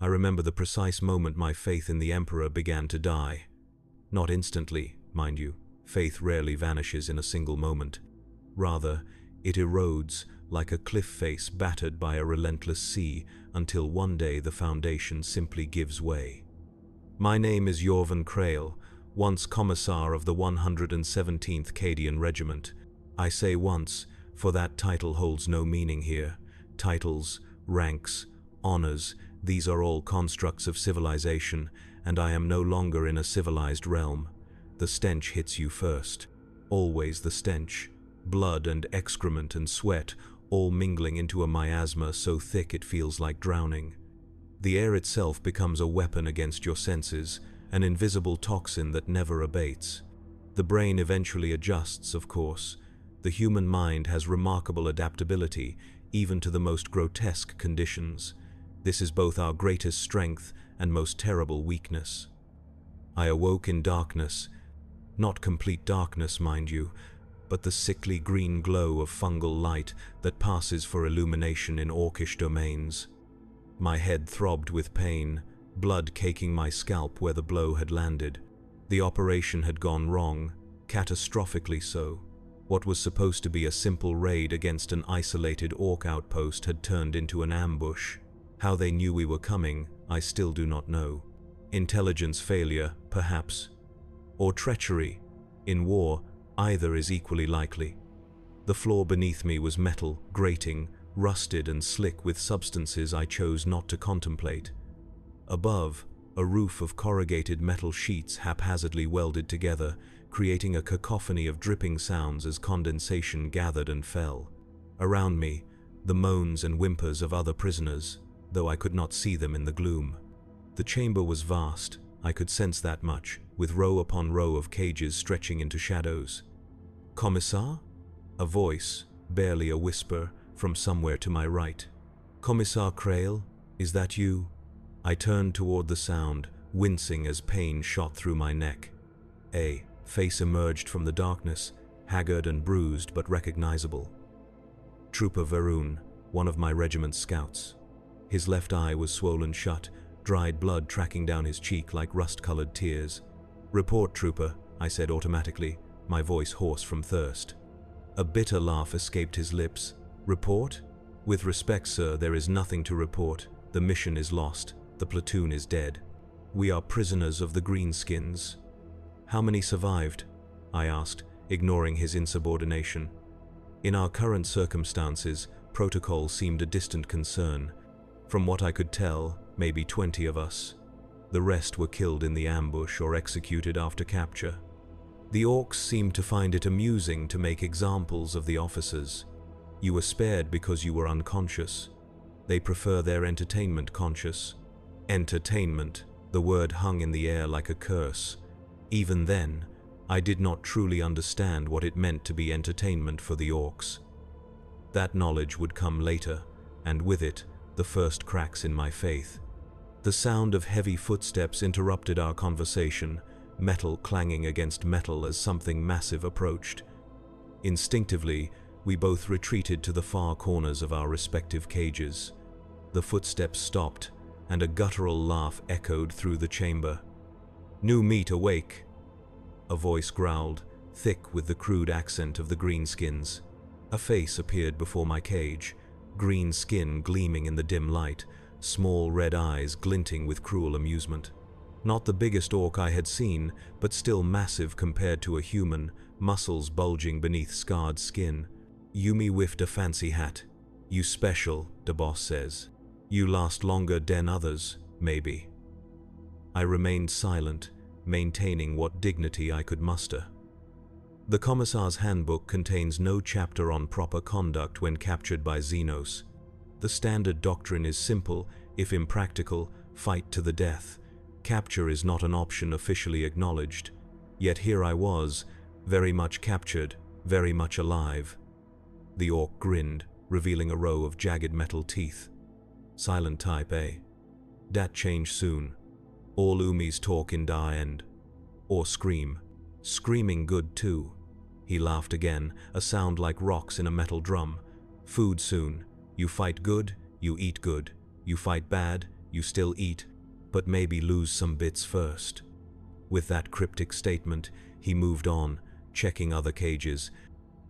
I remember the precise moment my faith in the Emperor began to die. Not instantly, mind you. Faith rarely vanishes in a single moment. Rather, it erodes like a cliff face battered by a relentless sea until one day the foundation simply gives way. My name is Jorvan Krael, once Commissar of the 117th Cadian Regiment. I say once, for that title holds no meaning here. Titles, ranks, honors, these are all constructs of civilization, and I am no longer in a civilized realm. The stench hits you first. Always the stench. Blood and excrement and sweat, all mingling into a miasma so thick it feels like drowning. The air itself becomes a weapon against your senses, an invisible toxin that never abates. The brain eventually adjusts, of course. The human mind has remarkable adaptability, even to the most grotesque conditions. This is both our greatest strength and most terrible weakness. I awoke in darkness. Not complete darkness, mind you, but the sickly green glow of fungal light that passes for illumination in orcish domains. My head throbbed with pain, blood caking my scalp where the blow had landed. The operation had gone wrong, catastrophically so. What was supposed to be a simple raid against an isolated orc outpost had turned into an ambush. How they knew we were coming, I still do not know. Intelligence failure, perhaps. Or treachery. In war, either is equally likely. The floor beneath me was metal, grating, rusted and slick with substances I chose not to contemplate. Above, a roof of corrugated metal sheets haphazardly welded together, creating a cacophony of dripping sounds as condensation gathered and fell. Around me, the moans and whimpers of other prisoners, though I could not see them in the gloom. The chamber was vast, I could sense that much, with row upon row of cages stretching into shadows. "Commissar?" A voice, barely a whisper, from somewhere to my right. "Commissar Krael, is that you?" I turned toward the sound, wincing as pain shot through my neck. A face emerged from the darkness, haggard and bruised but recognizable. Trooper Varun, one of my regiment's scouts. His left eye was swollen shut, dried blood tracking down his cheek like rust-colored tears. "Report, Trooper," I said automatically, my voice hoarse from thirst. A bitter laugh escaped his lips. "Report? With respect, sir, there is nothing to report. The mission is lost. The platoon is dead. We are prisoners of the Greenskins." "How many survived?" I asked, ignoring his insubordination. In our current circumstances, protocol seemed a distant concern. From what I could tell, maybe 20 of us. The rest were killed in the ambush or executed after capture. The orcs seemed to find it amusing to make examples of the officers. You were spared because you were unconscious. They prefer their entertainment conscious. Entertainment, the word hung in the air like a curse. Even then, I did not truly understand what it meant to be entertainment for the orcs. That knowledge would come later, and with it, the first cracks in my faith. The sound of heavy footsteps interrupted our conversation, metal clanging against metal as something massive approached. Instinctively, we both retreated to the far corners of our respective cages. The footsteps stopped, and a guttural laugh echoed through the chamber. "New meat awake," a voice growled, thick with the crude accent of the Greenskins. A face appeared before my cage, green skin gleaming in the dim light, small red eyes glinting with cruel amusement. Not the biggest orc I had seen, but still massive compared to a human, muscles bulging beneath scarred skin. Yumi whiffed a fancy hat. "You special," the boss says. "You last longer than others, maybe." I remained silent, maintaining what dignity I could muster. The Commissar's Handbook contains no chapter on proper conduct when captured by Xenos. The standard doctrine is simple, if impractical, fight to the death. Capture is not an option officially acknowledged. Yet here I was, very much captured, very much alive. The orc grinned, revealing a row of jagged metal teeth. "Silent type, eh? Dat change soon. All Umis talk in da end. Or scream. Screaming good too." He laughed again, a sound like rocks in a metal drum. "Food soon. You fight good, you eat good. You fight bad, You still eat, but maybe lose some bits first." With that cryptic statement, he moved on, checking other cages,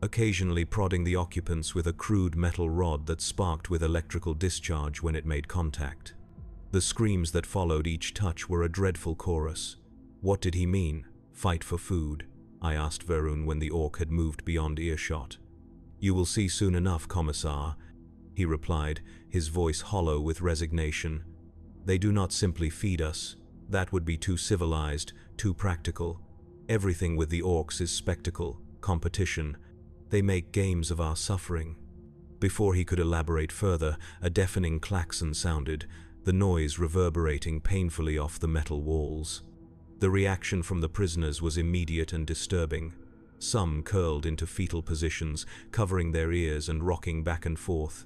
occasionally prodding the occupants with a crude metal rod that sparked with electrical discharge when it made contact. The screams that followed each touch were a dreadful chorus. What did he mean? Fight for food? I asked Varun when the orc had moved beyond earshot. "You will see soon enough, Commissar," he replied, his voice hollow with resignation. "They do not simply feed us. That would be too civilized, too practical. Everything with the orcs is spectacle, competition. They make games of our suffering." Before he could elaborate further, a deafening klaxon sounded, the noise reverberating painfully off the metal walls. The reaction from the prisoners was immediate and disturbing. Some curled into fetal positions, covering their ears and rocking back and forth.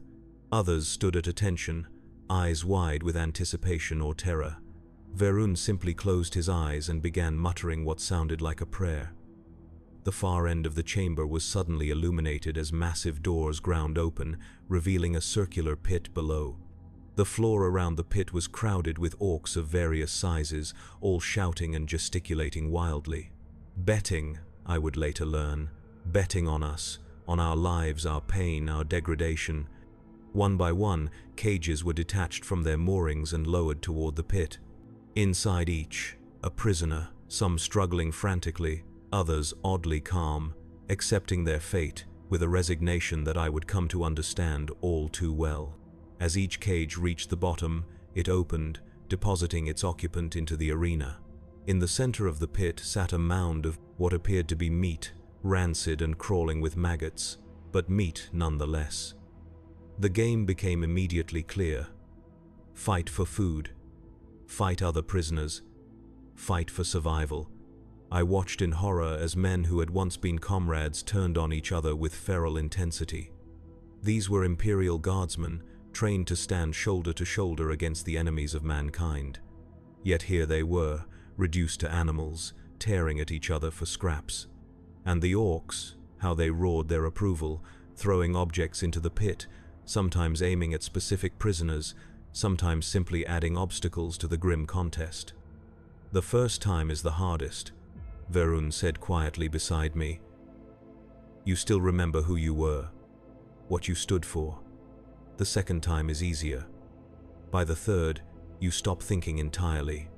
Others stood at attention, eyes wide with anticipation or terror. Varun simply closed his eyes and began muttering what sounded like a prayer. The far end of the chamber was suddenly illuminated as massive doors ground open, revealing a circular pit below. The floor around the pit was crowded with orcs of various sizes, all shouting and gesticulating wildly. Betting, I would later learn, betting on us, on our lives, our pain, our degradation. One by one, cages were detached from their moorings and lowered toward the pit. Inside each, a prisoner, some struggling frantically, others oddly calm, accepting their fate with a resignation that I would come to understand all too well. As each cage reached the bottom, it opened, depositing its occupant into the arena. In the center of the pit sat a mound of what appeared to be meat, rancid and crawling with maggots, but meat nonetheless. The game became immediately clear. Fight for food. Fight other prisoners. Fight for survival. I watched in horror as men who had once been comrades turned on each other with feral intensity. These were Imperial guardsmen, trained to stand shoulder to shoulder against the enemies of mankind. Yet here they were, reduced to animals, tearing at each other for scraps. And the orcs, how they roared their approval, throwing objects into the pit, sometimes aiming at specific prisoners, sometimes simply adding obstacles to the grim contest. "The first time is the hardest," Varun said quietly beside me. "You still remember who you were, what you stood for. The second time is easier. By the third, you stop thinking entirely.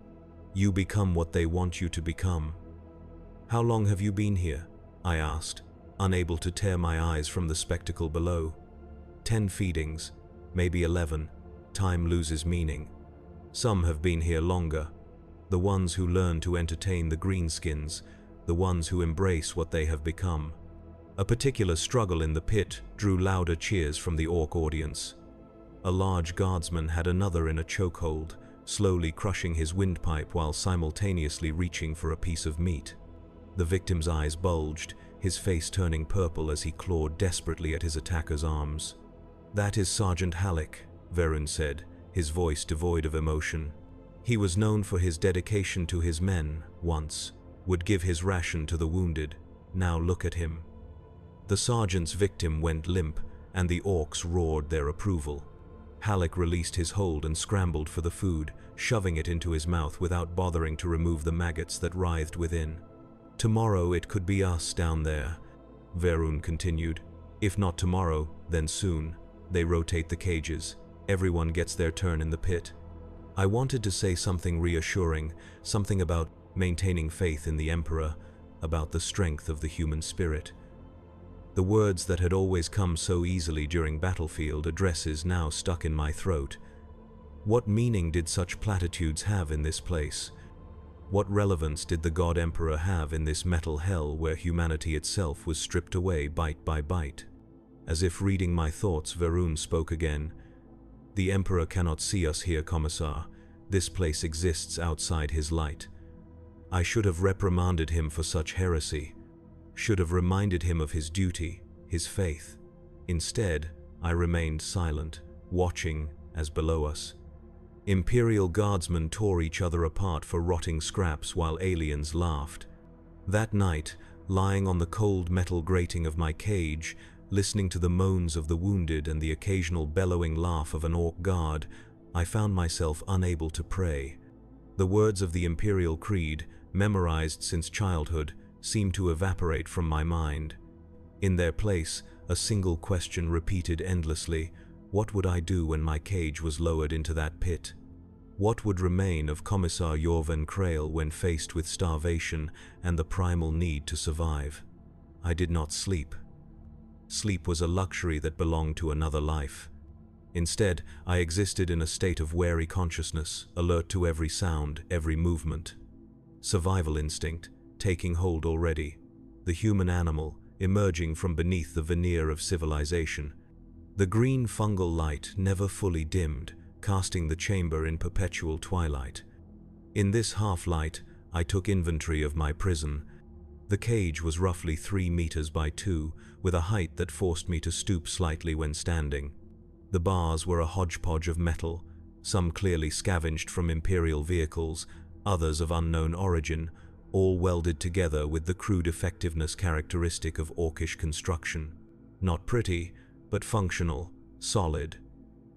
You become what they want you to become." "How long have you been here?" I asked, unable to tear my eyes from the spectacle below. 10 feedings, maybe 11. Time loses meaning. Some have been here longer. The ones who learn to entertain the greenskins, the ones who embrace what they have become. A particular struggle in the pit drew louder cheers from the orc audience. A large guardsman had another in a chokehold, slowly crushing his windpipe while simultaneously reaching for a piece of meat. The victim's eyes bulged, his face turning purple as he clawed desperately at his attacker's arms. "That is Sergeant Halleck," Varun said, his voice devoid of emotion. "He was known for his dedication to his men, once, would give his ration to the wounded. Now look at him." The sergeant's victim went limp, and the orcs roared their approval. Halleck released his hold and scrambled for the food, shoving it into his mouth without bothering to remove the maggots that writhed within. "Tomorrow it could be us down there," Varun continued. "If not tomorrow, then soon. They rotate the cages. Everyone gets their turn in the pit." I wanted to say something reassuring, something about maintaining faith in the Emperor, about the strength of the human spirit. The words that had always come so easily during battlefield addresses now stuck in my throat. What meaning did such platitudes have in this place? What relevance did the God Emperor have in this metal hell where humanity itself was stripped away bite by bite? As if reading my thoughts, Varun spoke again. "The Emperor cannot see us here, Commissar. This place exists outside his light. I should have reprimanded him for such heresy, should have reminded him of his duty, his faith. Instead, I remained silent, watching as below us Imperial guardsmen tore each other apart for rotting scraps while aliens laughed. That night, lying on the cold metal grating of my cage, listening to the moans of the wounded and the occasional bellowing laugh of an orc guard, I found myself unable to pray. The words of the Imperial Creed, memorized since childhood, seemed to evaporate from my mind. In their place, a single question repeated endlessly: what would I do when my cage was lowered into that pit? What would remain of Commissar Jorven Krael when faced with starvation and the primal need to survive? I did not sleep. Sleep was a luxury that belonged to another life. Instead, I existed in a state of wary consciousness, alert to every sound, every movement. Survival instinct, taking hold already. The human animal, emerging from beneath the veneer of civilization. The green fungal light never fully dimmed, casting the chamber in perpetual twilight. In this half-light, I took inventory of my prison. The cage was roughly 3 meters by 2, with a height that forced me to stoop slightly when standing. The bars were a hodgepodge of metal, some clearly scavenged from Imperial vehicles, others of unknown origin, all welded together with the crude effectiveness characteristic of Orcish construction. Not pretty, but functional, solid.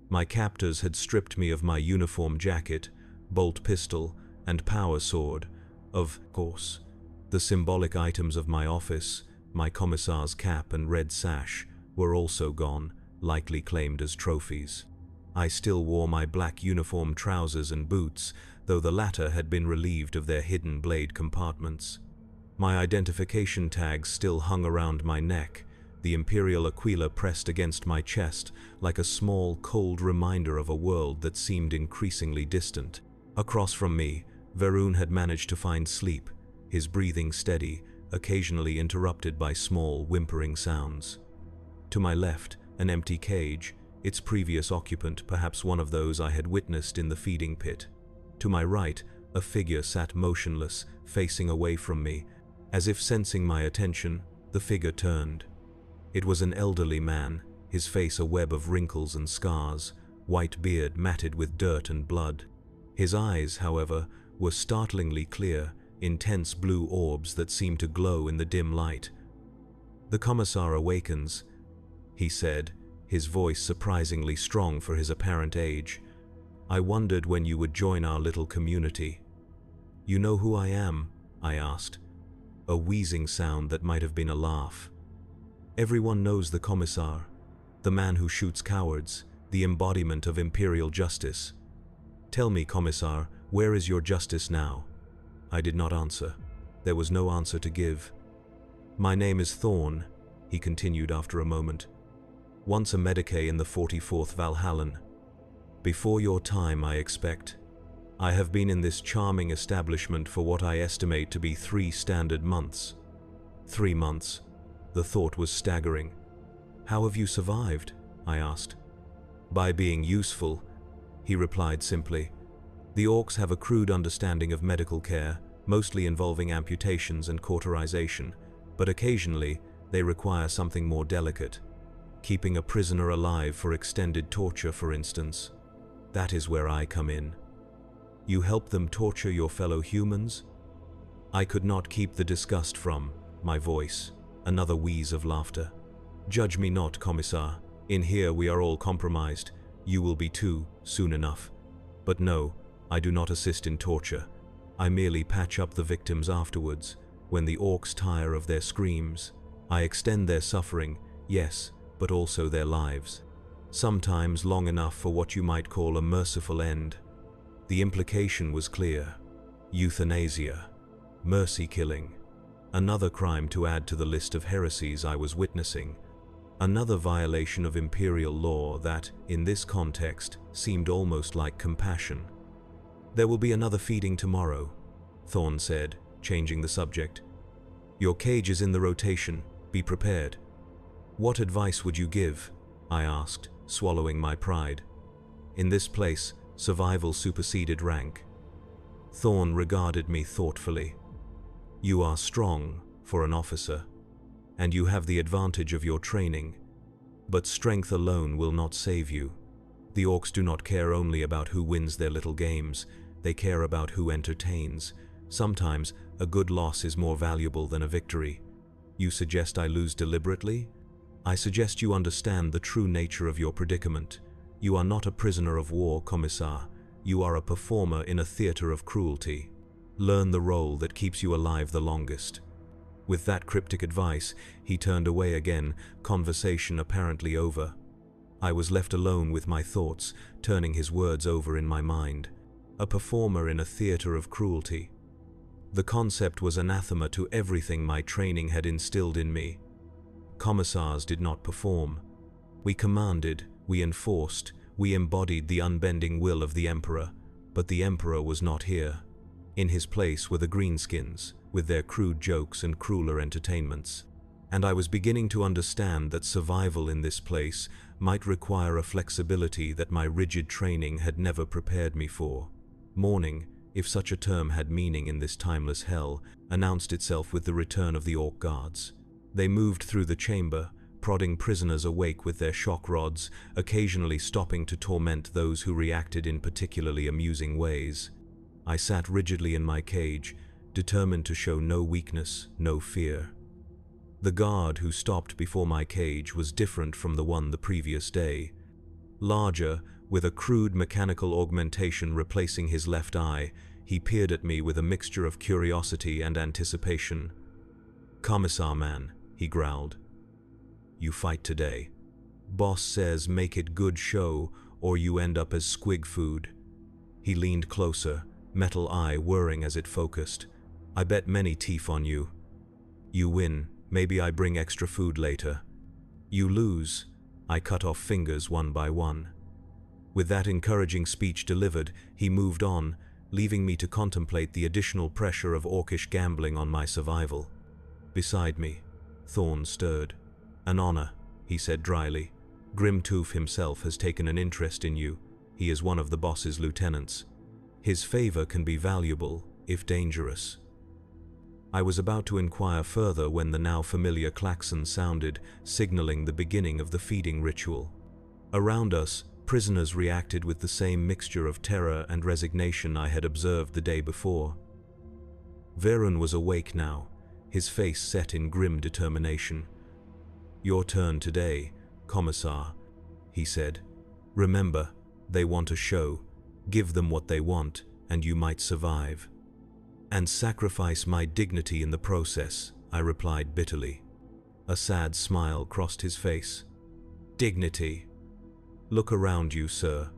My captors had stripped me of my uniform jacket, bolt pistol, and power sword. Of course, the symbolic items of my office, my commissar's cap and red sash, were also gone, likely claimed as trophies. I still wore my black uniform trousers and boots, though the latter had been relieved of their hidden blade compartments. My identification tags still hung around my neck, the Imperial Aquila pressed against my chest like a small, cold reminder of a world that seemed increasingly distant. Across from me, Varun had managed to find sleep, his breathing steady, occasionally interrupted by small, whimpering sounds. To my left, an empty cage, its previous occupant perhaps one of those I had witnessed in the feeding pit. To my right, a figure sat motionless, facing away from me. As if sensing my attention, the figure turned. It was an elderly man, his face a web of wrinkles and scars, white beard matted with dirt and blood. His eyes, however, were startlingly clear, intense blue orbs that seemed to glow in the dim light. "The Commissar awakens," he said, his voice surprisingly strong for his apparent age. "I wondered when you would join our little community." "You know who I am?" I asked, a wheezing sound that might have been a laugh. "Everyone knows the Commissar, the man who shoots cowards, the embodiment of Imperial justice. Tell me, Commissar, where is your justice now?" I did not answer. There was no answer to give. "My name is Thorn," he continued after a moment. "Once a Medicae in the 44th Valhallan. Before your time, I expect. I have been in this charming establishment for what I estimate to be 3 standard months." 3 months. The thought was staggering. "How have you survived?" I asked. "By being useful," he replied simply. "The Orcs have a crude understanding of medical care, mostly involving amputations and cauterization, but occasionally they require something more delicate. Keeping a prisoner alive for extended torture, for instance. That is where I come in." "You help them torture your fellow humans?" I could not keep the disgust from my voice. Another wheeze of laughter. "Judge me not, Commissar. In here we are all compromised. You will be too, soon enough. But no, I do not assist in torture. I merely patch up the victims afterwards, when the Orcs tire of their screams. I extend their suffering, yes, but also their lives. Sometimes long enough for what you might call a merciful end." The implication was clear. Euthanasia. Mercy killing. Another crime to add to the list of heresies I was witnessing. Another violation of Imperial law that, in this context, seemed almost like compassion. "There will be another feeding tomorrow," Thorn said, changing the subject. "Your cage is in the rotation. Be prepared." "What advice would you give?" I asked, swallowing my pride. In this place, survival superseded rank. Thorn regarded me thoughtfully. "You are strong for an officer, and you have the advantage of your training. But strength alone will not save you. The Orcs do not care only about who wins their little games, they care about who entertains. Sometimes, a good loss is more valuable than a victory. You suggest I lose deliberately? I suggest you understand the true nature of your predicament. You are not a prisoner of war, Commissar. You are a performer in a theater of cruelty. Learn the role that keeps you alive the longest." With that cryptic advice, he turned away again, conversation apparently over. I was left alone with my thoughts, turning his words over in my mind. A performer in a theater of cruelty. The concept was anathema to everything my training had instilled in me. Commissars did not perform. We commanded, we enforced, we embodied the unbending will of the Emperor, but the Emperor was not here. In his place were the greenskins, with their crude jokes and crueler entertainments. And I was beginning to understand that survival in this place might require a flexibility that my rigid training had never prepared me for. Morning, if such a term had meaning in this timeless hell, announced itself with the return of the Orc guards. They moved through the chamber, prodding prisoners awake with their shock rods, occasionally stopping to torment those who reacted in particularly amusing ways. I sat rigidly in my cage, determined to show no weakness, no fear. The guard who stopped before my cage was different from the one the previous day. Larger, with a crude mechanical augmentation replacing his left eye, he peered at me with a mixture of curiosity and anticipation. "Commissar man," he growled. "You fight today. Boss says make it good show, or you end up as squig food." He leaned closer, metal eye whirring as it focused. "I bet many teeth on you. You win, maybe I bring extra food later. You lose, I cut off fingers one by one." With that encouraging speech delivered, he moved on, leaving me to contemplate the additional pressure of orcish gambling on my survival. Beside me, Thorn stirred. "An honor," he said dryly. "Grimtooth himself has taken an interest in you. He is one of the boss's lieutenants. His favor can be valuable, if dangerous." I was about to inquire further when the now familiar klaxon sounded, signaling the beginning of the feeding ritual. Around us, prisoners reacted with the same mixture of terror and resignation I had observed the day before. Verun was awake now, his face set in grim determination. "Your turn today, Commissar," he said. "Remember, they want a show. Give them what they want, and you might survive." "And sacrifice my dignity in the process," I replied bitterly. A sad smile crossed his face. "Dignity? Look around you, sir.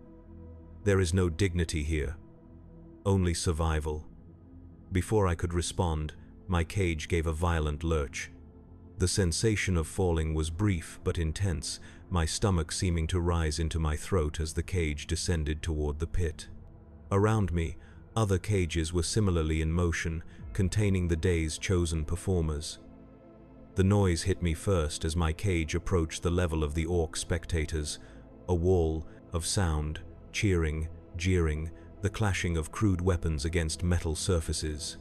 There is no dignity here. Only survival." Before I could respond, my cage gave a violent lurch. The sensation of falling was brief but intense, my stomach seeming to rise into my throat as the cage descended toward the pit. Around me, other cages were similarly in motion, containing the day's chosen performers. The noise hit me first as my cage approached the level of the orc spectators, a wall of sound, cheering, jeering, the clashing of crude weapons against metal surfaces.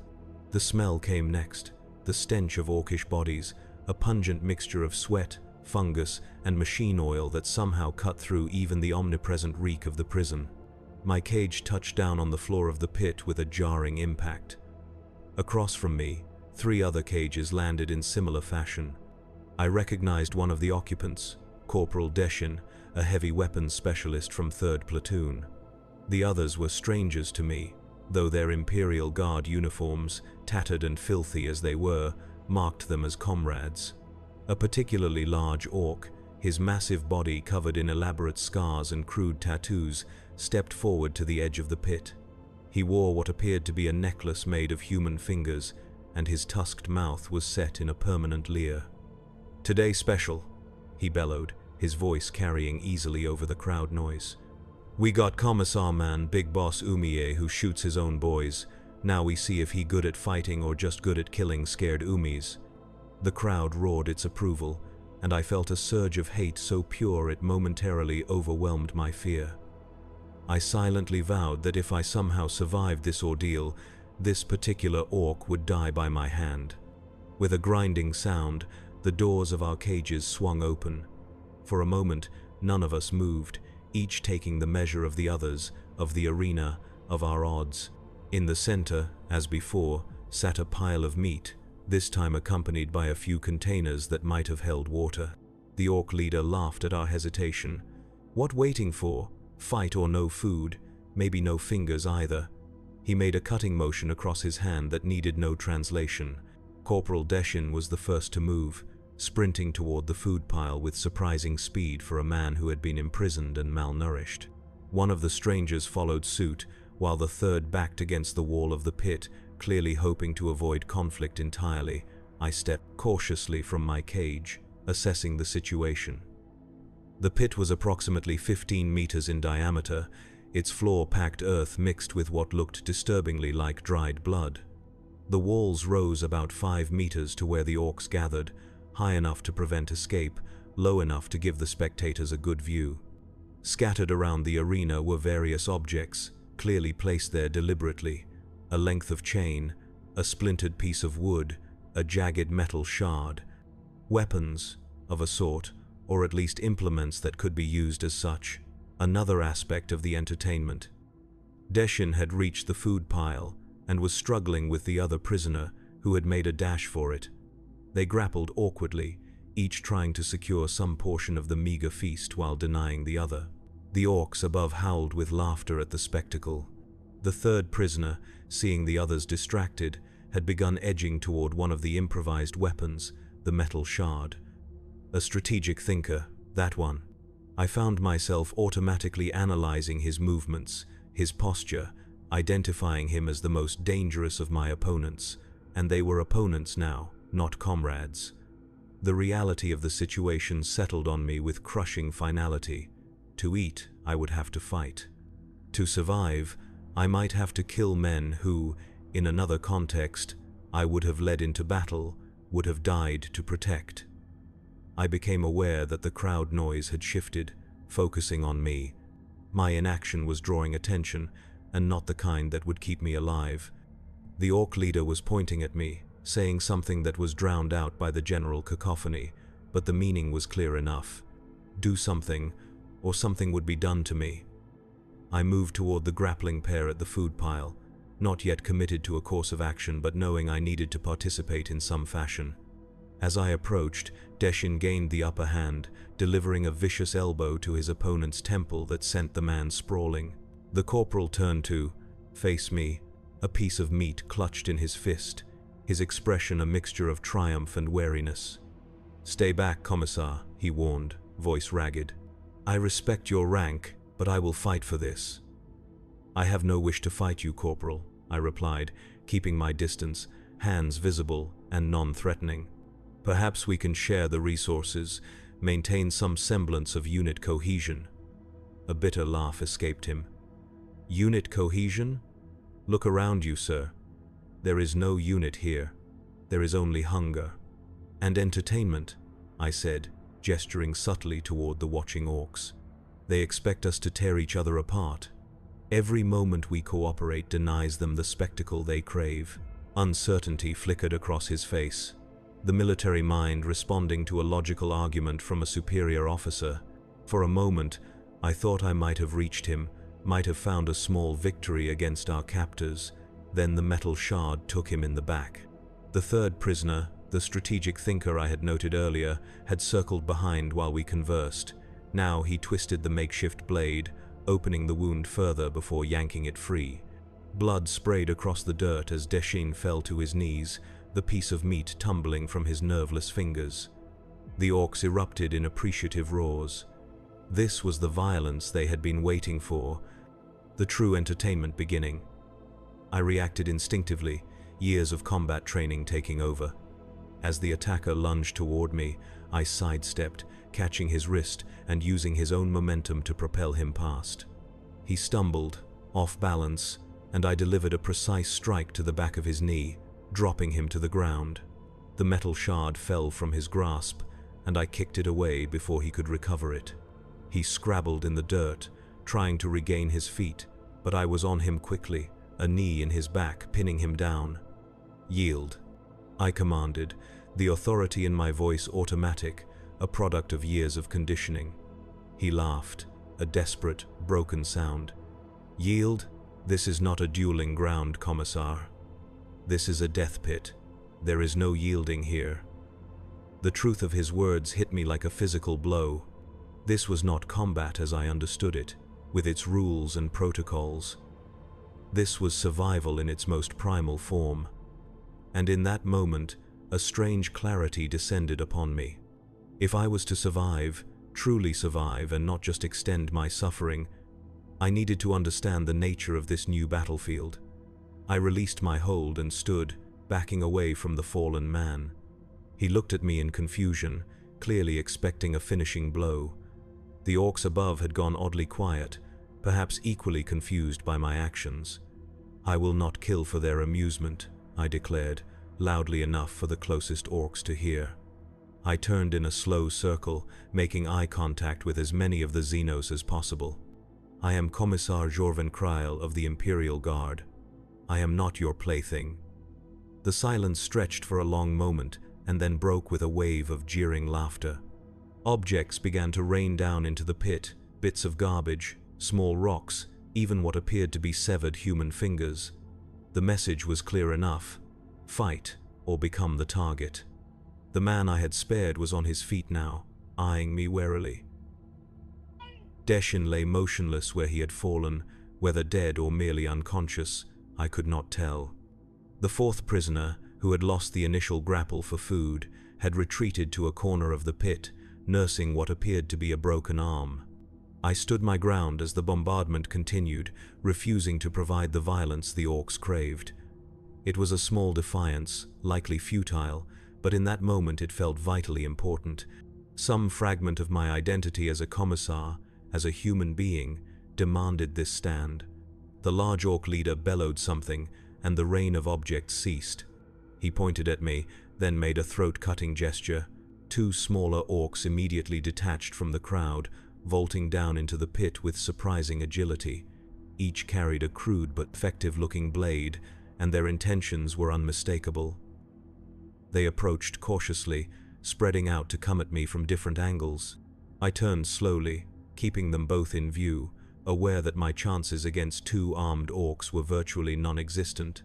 The smell came next, the stench of orcish bodies, a pungent mixture of sweat, fungus, and machine oil that somehow cut through even the omnipresent reek of the prison. My cage touched down on the floor of the pit with a jarring impact. Across from me, 3 other cages landed in similar fashion. I recognized one of the occupants, Corporal Deshin, a heavy weapons specialist from 3rd Platoon. The others were strangers to me, though their Imperial Guard uniforms, tattered and filthy as they were, marked them as comrades. A particularly large orc, his massive body covered in elaborate scars and crude tattoos, stepped forward to the edge of the pit. He wore what appeared to be a necklace made of human fingers, and his tusked mouth was set in a permanent leer. "Today special," he bellowed, his voice carrying easily over the crowd noise. "We got Commissar man Big Boss Umiye who shoots his own boys. Now we see if he good at fighting or just good at killing scared Umis." The crowd roared its approval, and I felt a surge of hate so pure it momentarily overwhelmed my fear. I silently vowed that if I somehow survived this ordeal, this particular orc would die by my hand. With a grinding sound, the doors of our cages swung open. For a moment, none of us moved, each taking the measure of the others, of the arena, of our odds. In the center, as before, sat a pile of meat, this time accompanied by a few containers that might have held water. The orc leader laughed at our hesitation. What waiting for? Fight or no food? Maybe no fingers either. He made a cutting motion across his hand that needed no translation. Corporal Deshin was the first to move, sprinting toward the food pile with surprising speed for a man who had been imprisoned and malnourished. One of the strangers followed suit, while the third backed against the wall of the pit, clearly hoping to avoid conflict entirely. I stepped cautiously from my cage, assessing the situation. The pit was approximately 15 meters in diameter, its floor packed earth mixed with what looked disturbingly like dried blood. The walls rose about 5 meters to where the orcs gathered, high enough to prevent escape, low enough to give the spectators a good view. Scattered around the arena were various objects, clearly placed there deliberately: a length of chain, a splintered piece of wood, a jagged metal shard. Weapons, of a sort, or at least implements that could be used as such. Another aspect of the entertainment. Deshin had reached the food pile and was struggling with the other prisoner, who had made a dash for it. They grappled awkwardly, each trying to secure some portion of the meager feast while denying the other. The orcs above howled with laughter at the spectacle. The third prisoner, seeing the others distracted, had begun edging toward one of the improvised weapons, the metal shard. A strategic thinker, that one. I found myself automatically analyzing his movements, his posture, identifying him as the most dangerous of my opponents, and they were opponents now, not comrades. The reality of the situation settled on me with crushing finality. To eat, I would have to fight. To survive, I might have to kill men who, in another context, I would have led into battle, would have died to protect. I became aware that the crowd noise had shifted, focusing on me. My inaction was drawing attention, and not the kind that would keep me alive. The orc leader was pointing at me, saying something that was drowned out by the general cacophony, but the meaning was clear enough. Do something, or something would be done to me. I moved toward the grappling pair at the food pile, not yet committed to a course of action but knowing I needed to participate in some fashion. As I approached, Deshin gained the upper hand, delivering a vicious elbow to his opponent's temple that sent the man sprawling. The corporal turned to face me, a piece of meat clutched in his fist, his expression a mixture of triumph and wariness. "Stay back, Commissar," he warned, voice ragged. "I respect your rank, but I will fight for this." "I have no wish to fight you, Corporal," I replied, keeping my distance, hands visible and non-threatening. "Perhaps we can share the resources, maintain some semblance of unit cohesion." A bitter laugh escaped him. "Unit cohesion? Look around you, sir. There is no unit here. There is only hunger. And entertainment," I said, gesturing subtly toward the watching orcs. "They expect us to tear each other apart. Every moment we cooperate denies them the spectacle they crave." Uncertainty flickered across his face, the military mind responding to a logical argument from a superior officer. For a moment, I thought I might have reached him, might have found a small victory against our captors. Then the metal shard took him in the back. The third prisoner, the strategic thinker I had noted earlier, had circled behind while we conversed. Now he twisted the makeshift blade, opening the wound further before yanking it free. Blood sprayed across the dirt as Deshin fell to his knees, the piece of meat tumbling from his nerveless fingers. The orcs erupted in appreciative roars. This was the violence they had been waiting for, the true entertainment beginning. I reacted instinctively, years of combat training taking over. As the attacker lunged toward me, I sidestepped, catching his wrist and using his own momentum to propel him past. He stumbled, off balance, and I delivered a precise strike to the back of his knee, dropping him to the ground. The metal shard fell from his grasp, and I kicked it away before he could recover it. He scrabbled in the dirt, trying to regain his feet, but I was on him quickly, a knee in his back, pinning him down. "Yield," I commanded, the authority in my voice automatic, a product of years of conditioning. He laughed, a desperate, broken sound. "Yield? This is not a dueling ground, Commissar. This is a death pit. There is no yielding here." The truth of his words hit me like a physical blow. This was not combat as I understood it, with its rules and protocols. This was survival in its most primal form. And in that moment, a strange clarity descended upon me. If I was to survive, truly survive, and not just extend my suffering, I needed to understand the nature of this new battlefield. I released my hold and stood, backing away from the fallen man. He looked at me in confusion, clearly expecting a finishing blow. The orcs above had gone oddly quiet, perhaps equally confused by my actions. "I will not kill for their amusement," I declared, loudly enough for the closest orcs to hear. I turned in a slow circle, making eye contact with as many of the Xenos as possible. "I am Commissar Jorven Kryl of the Imperial Guard. I am not your plaything." The silence stretched for a long moment and then broke with a wave of jeering laughter. Objects began to rain down into the pit, bits of garbage, small rocks, even what appeared to be severed human fingers. The message was clear enough: fight or become the target. The man I had spared was on his feet now, eyeing me warily. Deshin lay motionless where he had fallen, whether dead or merely unconscious, I could not tell. The fourth prisoner, who had lost the initial grapple for food, had retreated to a corner of the pit, nursing what appeared to be a broken arm. I stood my ground as the bombardment continued, refusing to provide the violence the orcs craved. It was a small defiance, likely futile, but in that moment it felt vitally important. Some fragment of my identity as a commissar, as a human being, demanded this stand. The large orc leader bellowed something, and the rain of objects ceased. He pointed at me, then made a throat-cutting gesture. Two smaller orcs immediately detached from the crowd, vaulting down into the pit with surprising agility. Each carried a crude but effective-looking blade, and their intentions were unmistakable. They approached cautiously, spreading out to come at me from different angles. I turned slowly, keeping them both in view, aware that my chances against two armed orcs were virtually non-existent.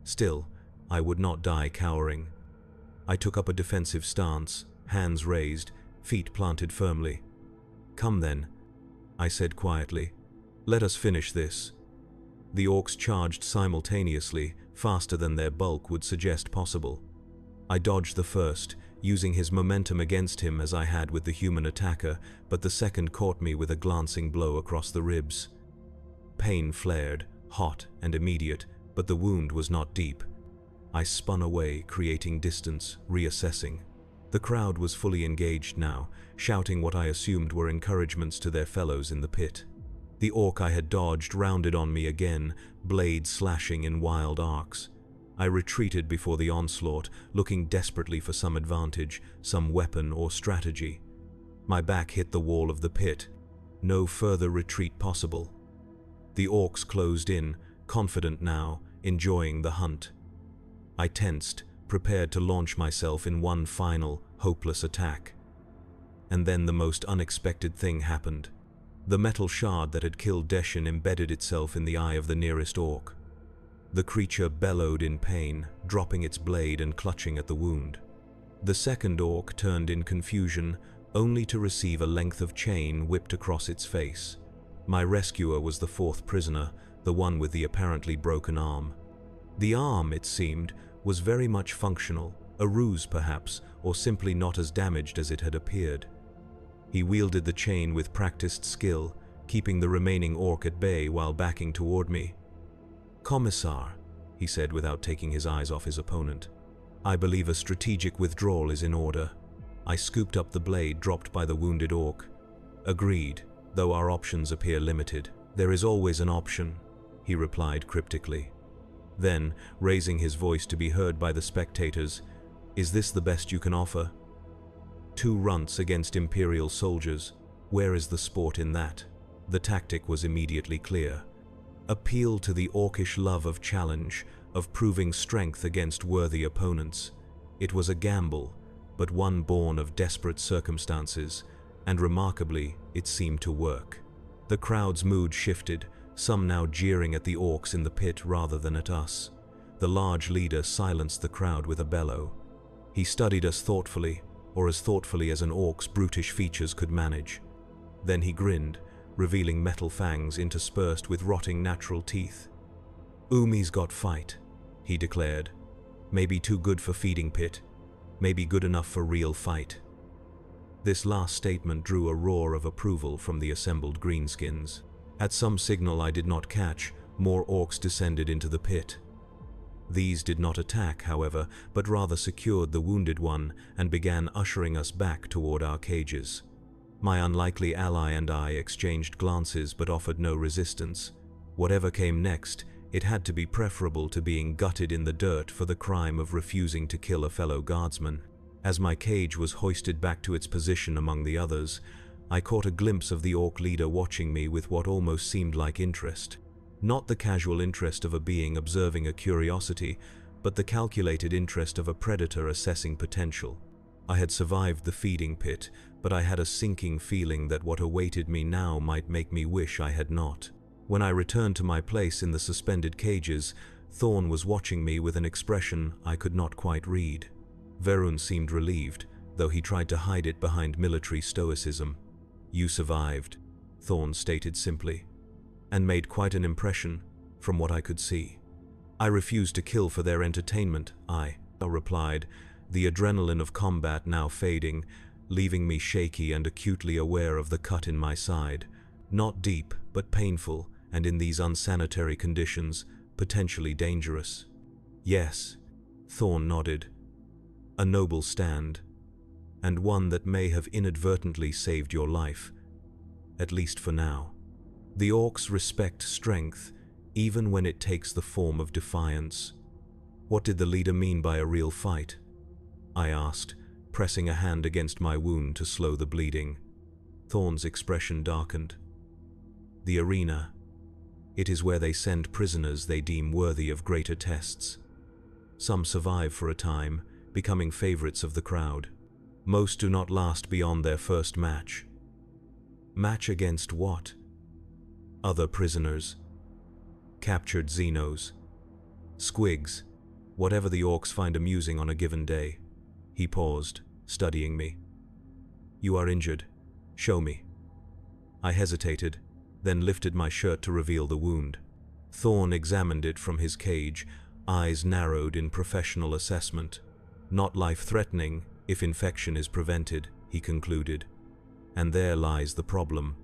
Still, I would not die cowering. I took up a defensive stance, hands raised, feet planted firmly. "Come then," I said quietly. "Let us finish this." The orcs charged simultaneously, faster than their bulk would suggest possible. I dodged the first, using his momentum against him as I had with the human attacker, but the second caught me with a glancing blow across the ribs. Pain flared, hot and immediate, but the wound was not deep. I spun away, creating distance, reassessing. The crowd was fully engaged now, shouting what I assumed were encouragements to their fellows in the pit. The orc I had dodged rounded on me again, blade slashing in wild arcs. I retreated before the onslaught, looking desperately for some advantage, some weapon or strategy. My back hit the wall of the pit. No further retreat possible. The orcs closed in, confident now, enjoying the hunt. I tensed, prepared to launch myself in one final, hopeless attack. And then the most unexpected thing happened. The metal shard that had killed Deshin embedded itself in the eye of the nearest orc. The creature bellowed in pain, dropping its blade and clutching at the wound. The second orc turned in confusion, only to receive a length of chain whipped across its face. My rescuer was the fourth prisoner, the one with the apparently broken arm. The arm, it seemed, was very much functional, a ruse perhaps, or simply not as damaged as it had appeared. He wielded the chain with practiced skill, keeping the remaining orc at bay while backing toward me. "Commissar," he said without taking his eyes off his opponent, "I believe a strategic withdrawal is in order." I scooped up the blade dropped by the wounded orc. "Agreed, though our options appear limited." "There is always an option," he replied cryptically. Then, raising his voice to be heard by the spectators, "Is this the best you can offer? 2 runts against Imperial soldiers. Where is the sport in that?" The tactic was immediately clear. Appeal to the orcish love of challenge, of proving strength against worthy opponents. It was a gamble, but one born of desperate circumstances, and remarkably, it seemed to work. The crowd's mood shifted, some now jeering at the orcs in the pit rather than at us. The large leader silenced the crowd with a bellow. He studied us thoughtfully, or as thoughtfully as an orc's brutish features could manage. Then he grinned, revealing metal fangs interspersed with rotting natural teeth. "Umi's got fight," he declared. "Maybe too good for feeding pit, maybe good enough for real fight." This last statement drew a roar of approval from the assembled greenskins. At some signal I did not catch, more orcs descended into the pit. These did not attack, however, but rather secured the wounded one and began ushering us back toward our cages. My unlikely ally and I exchanged glances but offered no resistance. Whatever came next, it had to be preferable to being gutted in the dirt for the crime of refusing to kill a fellow guardsman. As my cage was hoisted back to its position among the others, I caught a glimpse of the orc leader watching me with what almost seemed like interest. Not the casual interest of a being observing a curiosity, but the calculated interest of a predator assessing potential. I had survived the feeding pit, but I had a sinking feeling that what awaited me now might make me wish I had not. When I returned to my place in the suspended cages, Thorn was watching me with an expression I could not quite read. Verun seemed relieved, though he tried to hide it behind military stoicism. "You survived," Thorn stated simply, "and made quite an impression, from what I could see." "I refused to kill for their entertainment," I replied, the adrenaline of combat now fading, leaving me shaky and acutely aware of the cut in my side. Not deep, but painful, and in these unsanitary conditions, potentially dangerous. "Yes," Thorn nodded. "A noble stand, and one that may have inadvertently saved your life, at least for now. The orcs respect strength, even when it takes the form of defiance." "What did the leader mean by a real fight?" I asked, pressing a hand against my wound to slow the bleeding. Thorn's expression darkened. "The arena. It is where they send prisoners they deem worthy of greater tests. Some survive for a time, becoming favorites of the crowd. Most do not last beyond their first match." "Match against what?" "Other prisoners. Captured Xenos. Squigs. Whatever the orcs find amusing on a given day." He paused, studying me. "You are injured. Show me." I hesitated, then lifted my shirt to reveal the wound. Thorn examined it from his cage, eyes narrowed in professional assessment. "Not life-threatening, if infection is prevented," he concluded. "And there lies the problem.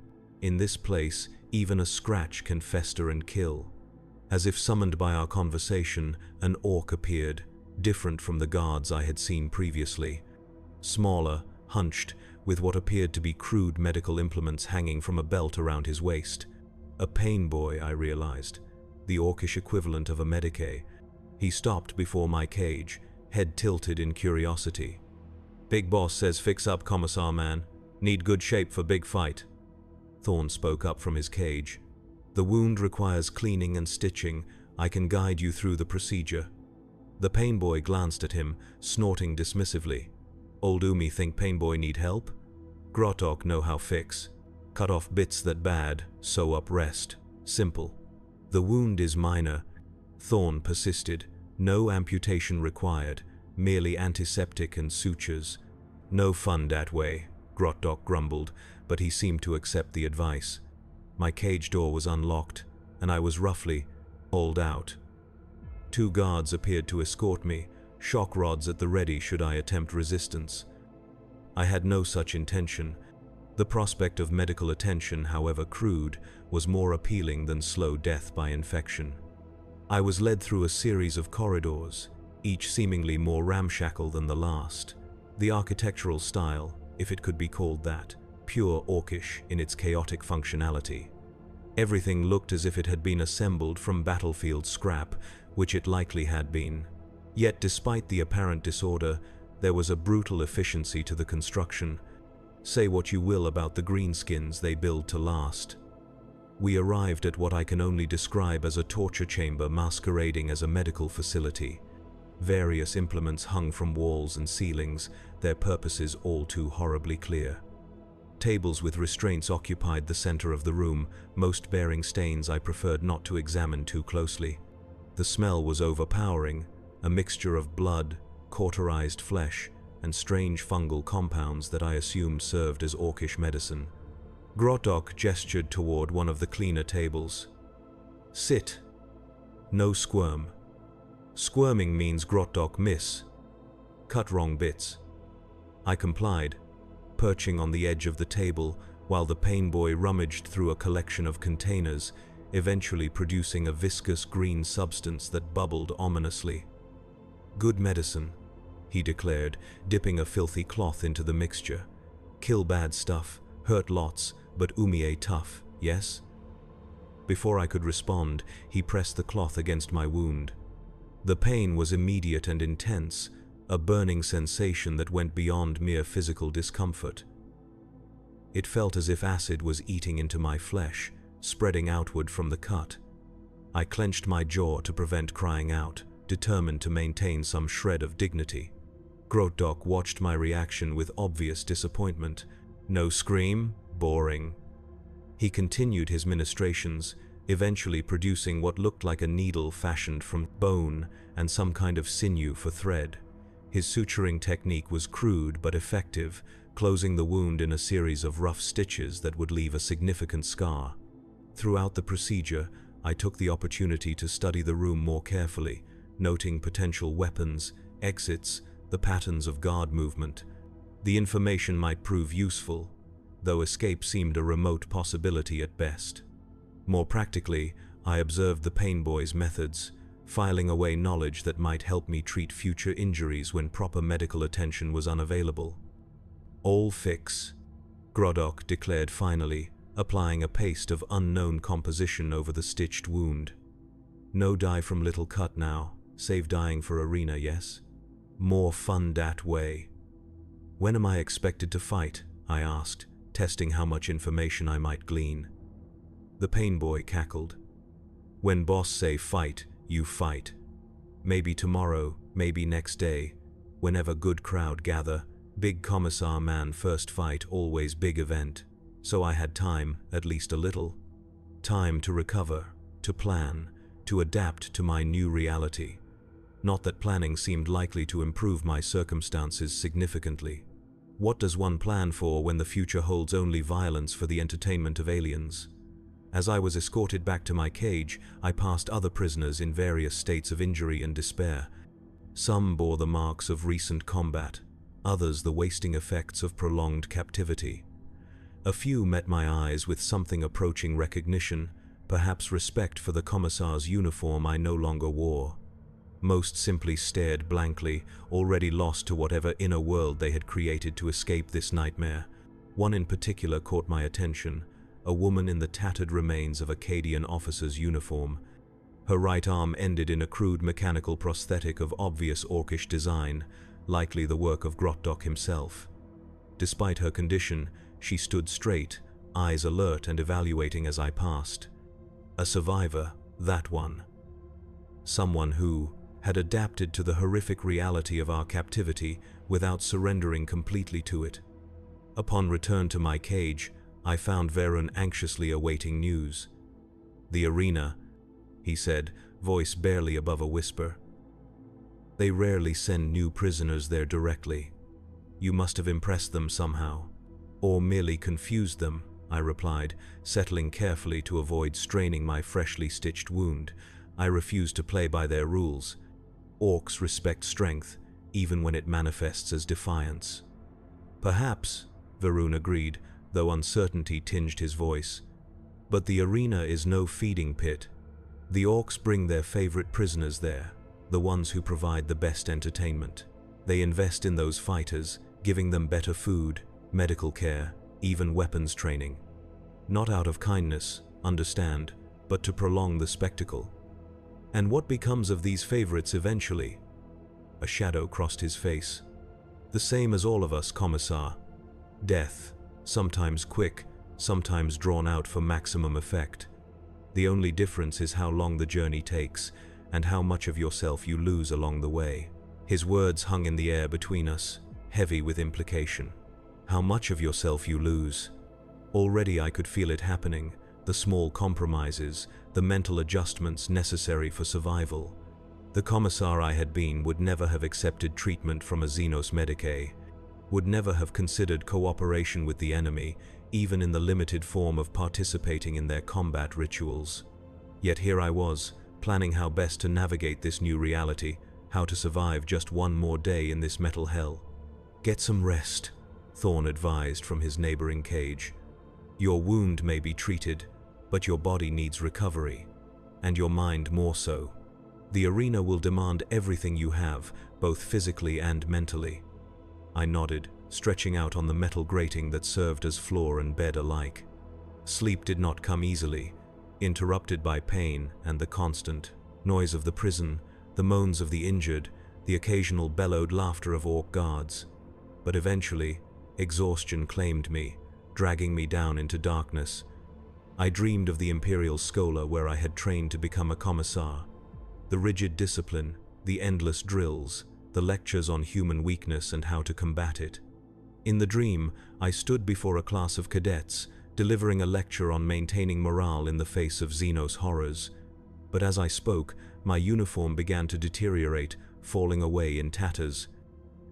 In this place, even a scratch can fester and kill." As if summoned by our conversation, an orc appeared, different from the guards I had seen previously. Smaller, hunched, with what appeared to be crude medical implements hanging from a belt around his waist. A pain boy, I realized, the orcish equivalent of a medicae. He stopped before my cage, head tilted in curiosity. "Big boss says fix up, Commissar man. Need good shape for big fight." Thorn spoke up from his cage. "The wound requires cleaning and stitching. I can guide you through the procedure." The pain boy glanced at him, snorting dismissively. "Old Umi think pain boy need help? Grotok know how fix. Cut off bits that bad, sew up rest. Simple." "The wound is minor," Thorn persisted. "No amputation required, merely antiseptic and sutures." "No fun that way," Grotok grumbled, but he seemed to accept the advice. My cage door was unlocked, and I was roughly hauled out. 2 guards appeared to escort me, shock rods at the ready should I attempt resistance. I had no such intention. The prospect of medical attention, however crude, was more appealing than slow death by infection. I was led through a series of corridors, each seemingly more ramshackle than the last. The architectural style, if it could be called that, pure orcish in its chaotic functionality. Everything looked as if it had been assembled from battlefield scrap, which it likely had been. Yet despite the apparent disorder, there was a brutal efficiency to the construction. Say what you will about the greenskins, they build to last. We arrived at what I can only describe as a torture chamber masquerading as a medical facility. Various implements hung from walls and ceilings, their purposes all too horribly clear. Tables with restraints occupied the center of the room, most bearing stains I preferred not to examine too closely. The smell was overpowering, a mixture of blood, cauterized flesh, and strange fungal compounds that I assumed served as orcish medicine. Grotdok gestured toward one of the cleaner tables. Sit. No squirm. Squirming means Grotdok miss. Cut wrong bits. I complied, perching on the edge of the table while the pain boy rummaged through a collection of containers, eventually producing a viscous green substance that bubbled ominously. Good medicine, he declared, dipping a filthy cloth into the mixture. Kill bad stuff, hurt lots, but umie tough, yes? Before I could respond, he pressed the cloth against my wound. The pain was immediate and intense, a burning sensation that went beyond mere physical discomfort. It felt as if acid was eating into my flesh, spreading outward from the cut. I clenched my jaw to prevent crying out, determined to maintain some shred of dignity. Grotdok watched my reaction with obvious disappointment. No scream? Boring. He continued his ministrations, eventually producing what looked like a needle fashioned from bone and some kind of sinew for thread. His suturing technique was crude but effective, closing the wound in a series of rough stitches that would leave a significant scar. Throughout the procedure, I took the opportunity to study the room more carefully, noting potential weapons, exits, the patterns of guard movement. The information might prove useful, though escape seemed a remote possibility at best. More practically, I observed the pain boy's methods, filing away knowledge that might help me treat future injuries when proper medical attention was unavailable. All fix, Grotdok declared finally, applying a paste of unknown composition over the stitched wound. No die from little cut now, save dying for arena, yes? More fun that way. When am I expected to fight? I asked, testing how much information I might glean. The pain boy cackled. When boss say fight, you fight. Maybe tomorrow, maybe next day. Whenever good crowd gather, big commissar man first fight always big event. So I had time, at least a little. Time to recover, to plan, to adapt to my new reality. Not that planning seemed likely to improve my circumstances significantly. What does one plan for when the future holds only violence for the entertainment of aliens? As I was escorted back to my cage, I passed other prisoners in various states of injury and despair. Some bore the marks of recent combat, others the wasting effects of prolonged captivity. A few met my eyes with something approaching recognition, perhaps respect for the commissar's uniform I no longer wore. Most simply stared blankly, already lost to whatever inner world they had created to escape this nightmare. One in particular caught my attention, a woman in the tattered remains of a Cadian officer's uniform. Her right arm ended in a crude mechanical prosthetic of obvious orcish design, likely the work of Grotdok himself. Despite her condition, she stood straight, eyes alert and evaluating as I passed. A survivor, that one. Someone who had adapted to the horrific reality of our captivity without surrendering completely to it. Upon return to my cage, I found Varun anxiously awaiting news. The arena, he said, voice barely above a whisper. They rarely send new prisoners there directly. You must have impressed them somehow. Or merely confused them, I replied, settling carefully to avoid straining my freshly stitched wound. I refuse to play by their rules. Orcs respect strength, even when it manifests as defiance. Perhaps, Varun agreed, though uncertainty tinged his voice. But the arena is no feeding pit. The orcs bring their favorite prisoners there, the ones who provide the best entertainment. They invest in those fighters, giving them better food, medical care, even weapons training. Not out of kindness, understand, but to prolong the spectacle. And what becomes of these favorites eventually? A shadow crossed his face. The same as all of us, Commissar. Death, sometimes quick, sometimes drawn out for maximum effect. The only difference is how long the journey takes, and how much of yourself you lose along the way. His words hung in the air between us, heavy with implication. How much of yourself you lose. Already I could feel it happening, the small compromises, the mental adjustments necessary for survival. The commissar I had been would never have accepted treatment from a Xenos Medicae. would never have considered cooperation with the enemy, even in the limited form of participating in their combat rituals. Yet here I was, planning how best to navigate this new reality, how to survive just one more day in this metal hell. "Get some rest," Thorn advised from his neighboring cage. "Your wound may be treated, but your body needs recovery, and your mind more so. The arena will demand everything you have, both physically and mentally." I nodded, stretching out on the metal grating that served as floor and bed alike. Sleep did not come easily, interrupted by pain and the constant noise of the prison, the moans of the injured, the occasional bellowed laughter of orc guards. But eventually, exhaustion claimed me, dragging me down into darkness. I dreamed of the Imperial Schola where I had trained to become a commissar. The rigid discipline, the endless drills, the lectures on human weakness and how to combat it. In the dream, I stood before a class of cadets, delivering a lecture on maintaining morale in the face of Xenos horrors. But as I spoke, my uniform began to deteriorate, falling away in tatters.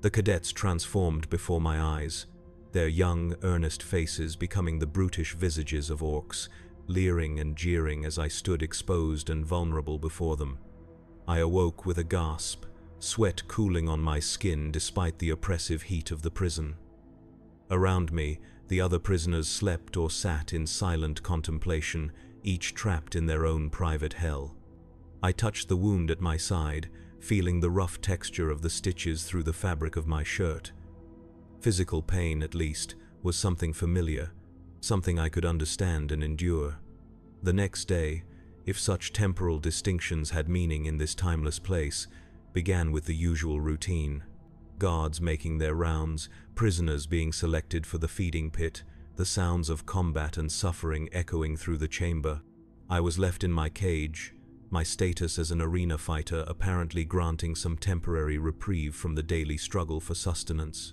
The cadets transformed before my eyes, their young, earnest faces becoming the brutish visages of orcs, leering and jeering as I stood exposed and vulnerable before them. I awoke with a gasp, sweat cooling on my skin despite the oppressive heat of the prison. Around me, the other prisoners slept or sat in silent contemplation, each trapped in their own private hell. I touched the wound at my side, feeling the rough texture of the stitches through the fabric of my shirt. Physical pain, at least, was something familiar, something I could understand and endure. The next day, if such temporal distinctions had meaning in this timeless place, began with the usual routine. Guards making their rounds, prisoners being selected for the feeding pit, the sounds of combat and suffering echoing through the chamber. I was left in my cage, my status as an arena fighter apparently granting some temporary reprieve from the daily struggle for sustenance.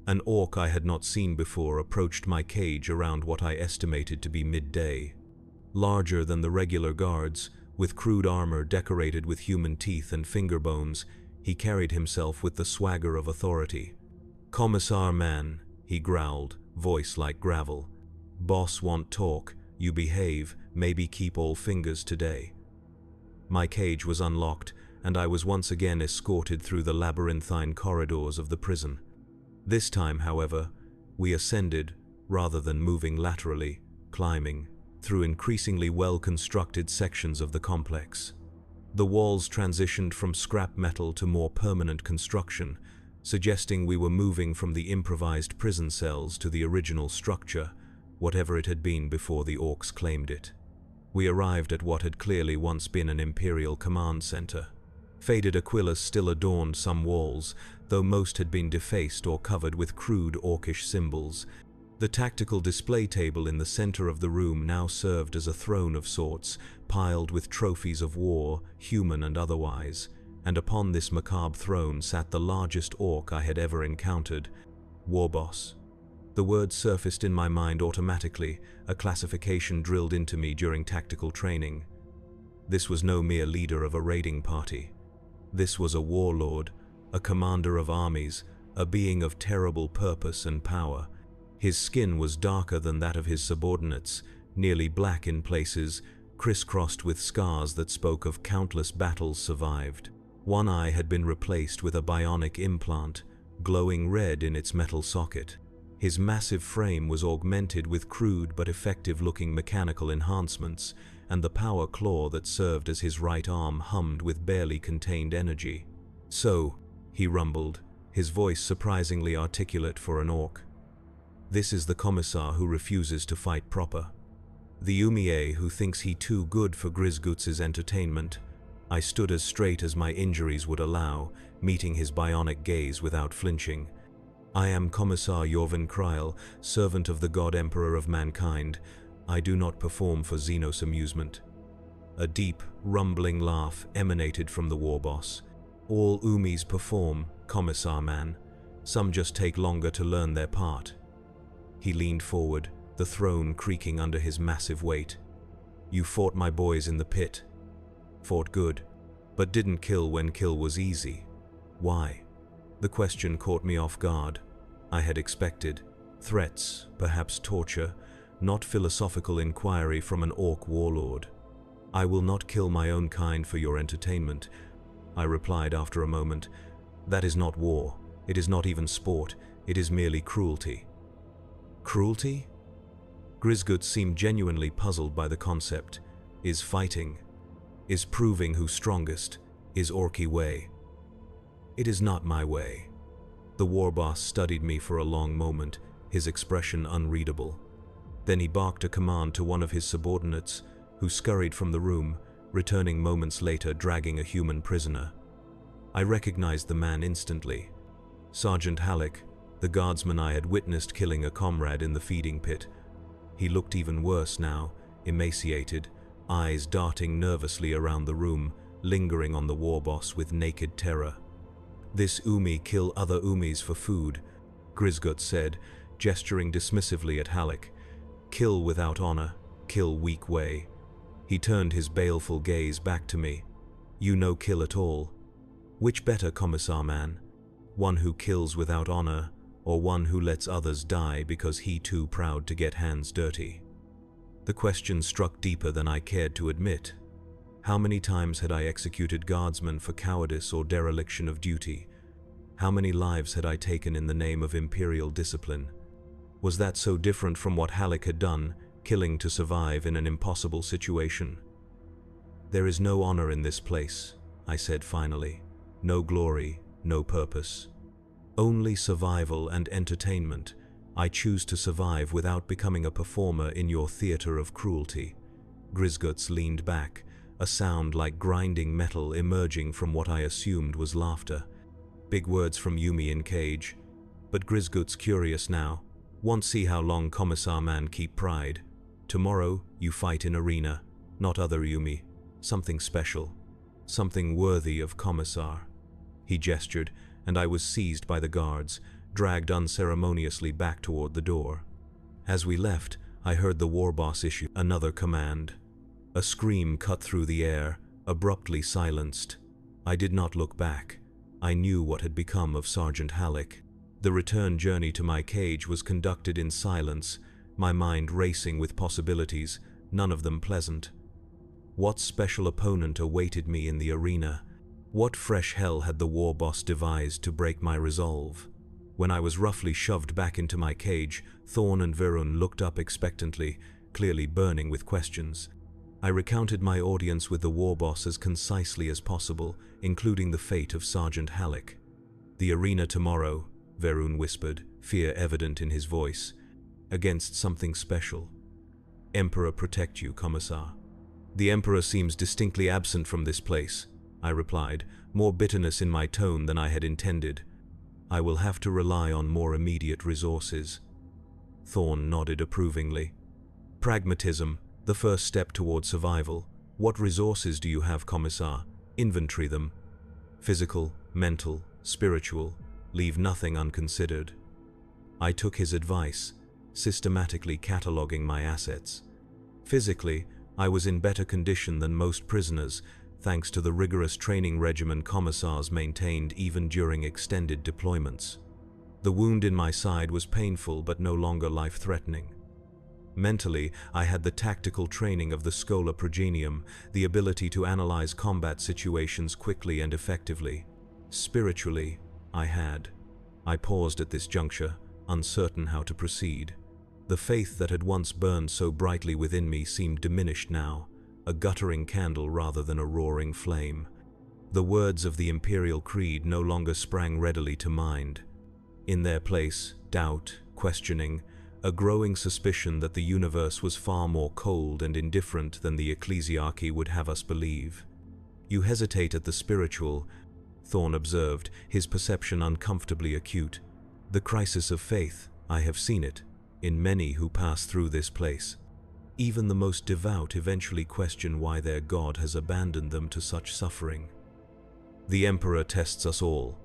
An orc I had not seen before approached my cage around what I estimated to be midday. Larger than the regular guards, with crude armor decorated with human teeth and finger bones, he carried himself with the swagger of authority. "Commissar man," he growled, voice like gravel. "Boss want talk, you behave, maybe keep all fingers today." My cage was unlocked, and I was once again escorted through the labyrinthine corridors of the prison. This time, however, we ascended, rather than moving laterally, climbing, through increasingly well-constructed sections of the complex. The walls transitioned from scrap metal to more permanent construction, suggesting we were moving from the improvised prison cells to the original structure, whatever it had been before the orcs claimed it. We arrived at what had clearly once been an Imperial command center. Faded aquilus still adorned some walls, though most had been defaced or covered with crude orcish symbols. The tactical display table in the center of the room now served as a throne of sorts, piled with trophies of war, human and otherwise, and upon this macabre throne sat the largest orc I had ever encountered, Warboss. The word surfaced in my mind automatically, a classification drilled into me during tactical training. This was no mere leader of a raiding party. This was a warlord, a commander of armies, a being of terrible purpose and power. His skin was darker than that of his subordinates, nearly black in places, crisscrossed with scars that spoke of countless battles survived. One eye had been replaced with a bionic implant, glowing red in its metal socket. His massive frame was augmented with crude but effective-looking mechanical enhancements, and the power claw that served as his right arm hummed with barely contained energy. "So," he rumbled, his voice surprisingly articulate for an orc. "This is the commissar who refuses to fight proper. The Umier who thinks he too good for Grizgutz's entertainment." I stood as straight as my injuries would allow, meeting his bionic gaze without flinching. "I am Commissar Jorvin Kryl, servant of the God Emperor of mankind. I do not perform for Xenos amusement." A deep, rumbling laugh emanated from the war boss. "All Umis perform, Commissar man. Some just take longer to learn their part." He leaned forward, the throne creaking under his massive weight. "You fought my boys in the pit. Fought good, but didn't kill when kill was easy. Why?" The question caught me off guard. I had expected. Threats, perhaps torture, not philosophical inquiry from an orc warlord. "I will not kill my own kind for your entertainment," I replied after a moment. "That is not war. It is not even sport. It is merely cruelty." "Cruelty?" Grisgut seemed genuinely puzzled by the concept. "Is fighting, is proving who's strongest, is Orky way. It is not my way." The war boss studied me for a long moment, his expression unreadable. Then he barked a command to one of his subordinates, who scurried from the room, returning moments later dragging a human prisoner. I recognized the man instantly. Sergeant Halleck, the guardsman I had witnessed killing a comrade in the feeding pit. He looked even worse now, emaciated, eyes darting nervously around the room, lingering on the war boss with naked terror. "This Umi kill other Umis for food," Grisgut said, gesturing dismissively at Halleck. "Kill without honor, kill weak way." He turned his baleful gaze back to me. "You no kill at all. Which better, Commissar man? One who kills without honor, or one who lets others die because he too proud to get hands dirty?" The question struck deeper than I cared to admit. How many times had I executed guardsmen for cowardice or dereliction of duty? How many lives had I taken in the name of imperial discipline? Was that so different from what Halleck had done, killing to survive in an impossible situation? "There is no honor in this place," I said finally. "No glory, no purpose. Only survival and entertainment. I choose to survive without becoming a performer in your theater of cruelty." Grisguts leaned back, a sound like grinding metal emerging from what I assumed was laughter. Big words from Yumi in cage. But Grisgut's curious now. "Want see how long Commissar man keep pride. Tomorrow you fight in arena, not other Yumi. Something special. Something worthy of Commissar." He gestured, and I was seized by the guards, dragged unceremoniously back toward the door. As we left, I heard the war boss issue another command. A scream cut through the air, abruptly silenced. I did not look back. I knew what had become of Sergeant Halleck. The return journey to my cage was conducted in silence, my mind racing with possibilities, none of them pleasant. What special opponent awaited me in the arena? What fresh hell had the war boss devised to break my resolve? When I was roughly shoved back into my cage, Thorn and Verun looked up expectantly, clearly burning with questions. I recounted my audience with the war boss as concisely as possible, including the fate of Sergeant Halleck. "The arena tomorrow," Verun whispered, fear evident in his voice. "Against something special. Emperor protect you, Commissar." "The Emperor seems distinctly absent from this place," I replied, more bitterness in my tone than I had intended. "I will have to rely on more immediate resources." Thorn nodded approvingly. "Pragmatism, the first step toward survival. What resources do you have, Commissar? Inventory them. Physical, mental, spiritual. Leave nothing unconsidered." I took his advice, systematically cataloging my assets. Physically, I was in better condition than most prisoners, thanks to the rigorous training regimen commissars maintained even during extended deployments. The wound in my side was painful but no longer life-threatening. Mentally, I had the tactical training of the Schola Progenium, the ability to analyze combat situations quickly and effectively. Spiritually, I paused at this juncture, uncertain how to proceed. The faith that had once burned so brightly within me seemed diminished now, a guttering candle rather than a roaring flame. The words of the Imperial Creed no longer sprang readily to mind. In their place, doubt, questioning, a growing suspicion that the universe was far more cold and indifferent than the ecclesiarchy would have us believe. "You hesitate at the spiritual," Thorn observed, his perception uncomfortably acute. "The crisis of faith, I have seen it, in many who pass through this place. Even the most devout eventually question why their God has abandoned them to such suffering." "The Emperor tests us all,"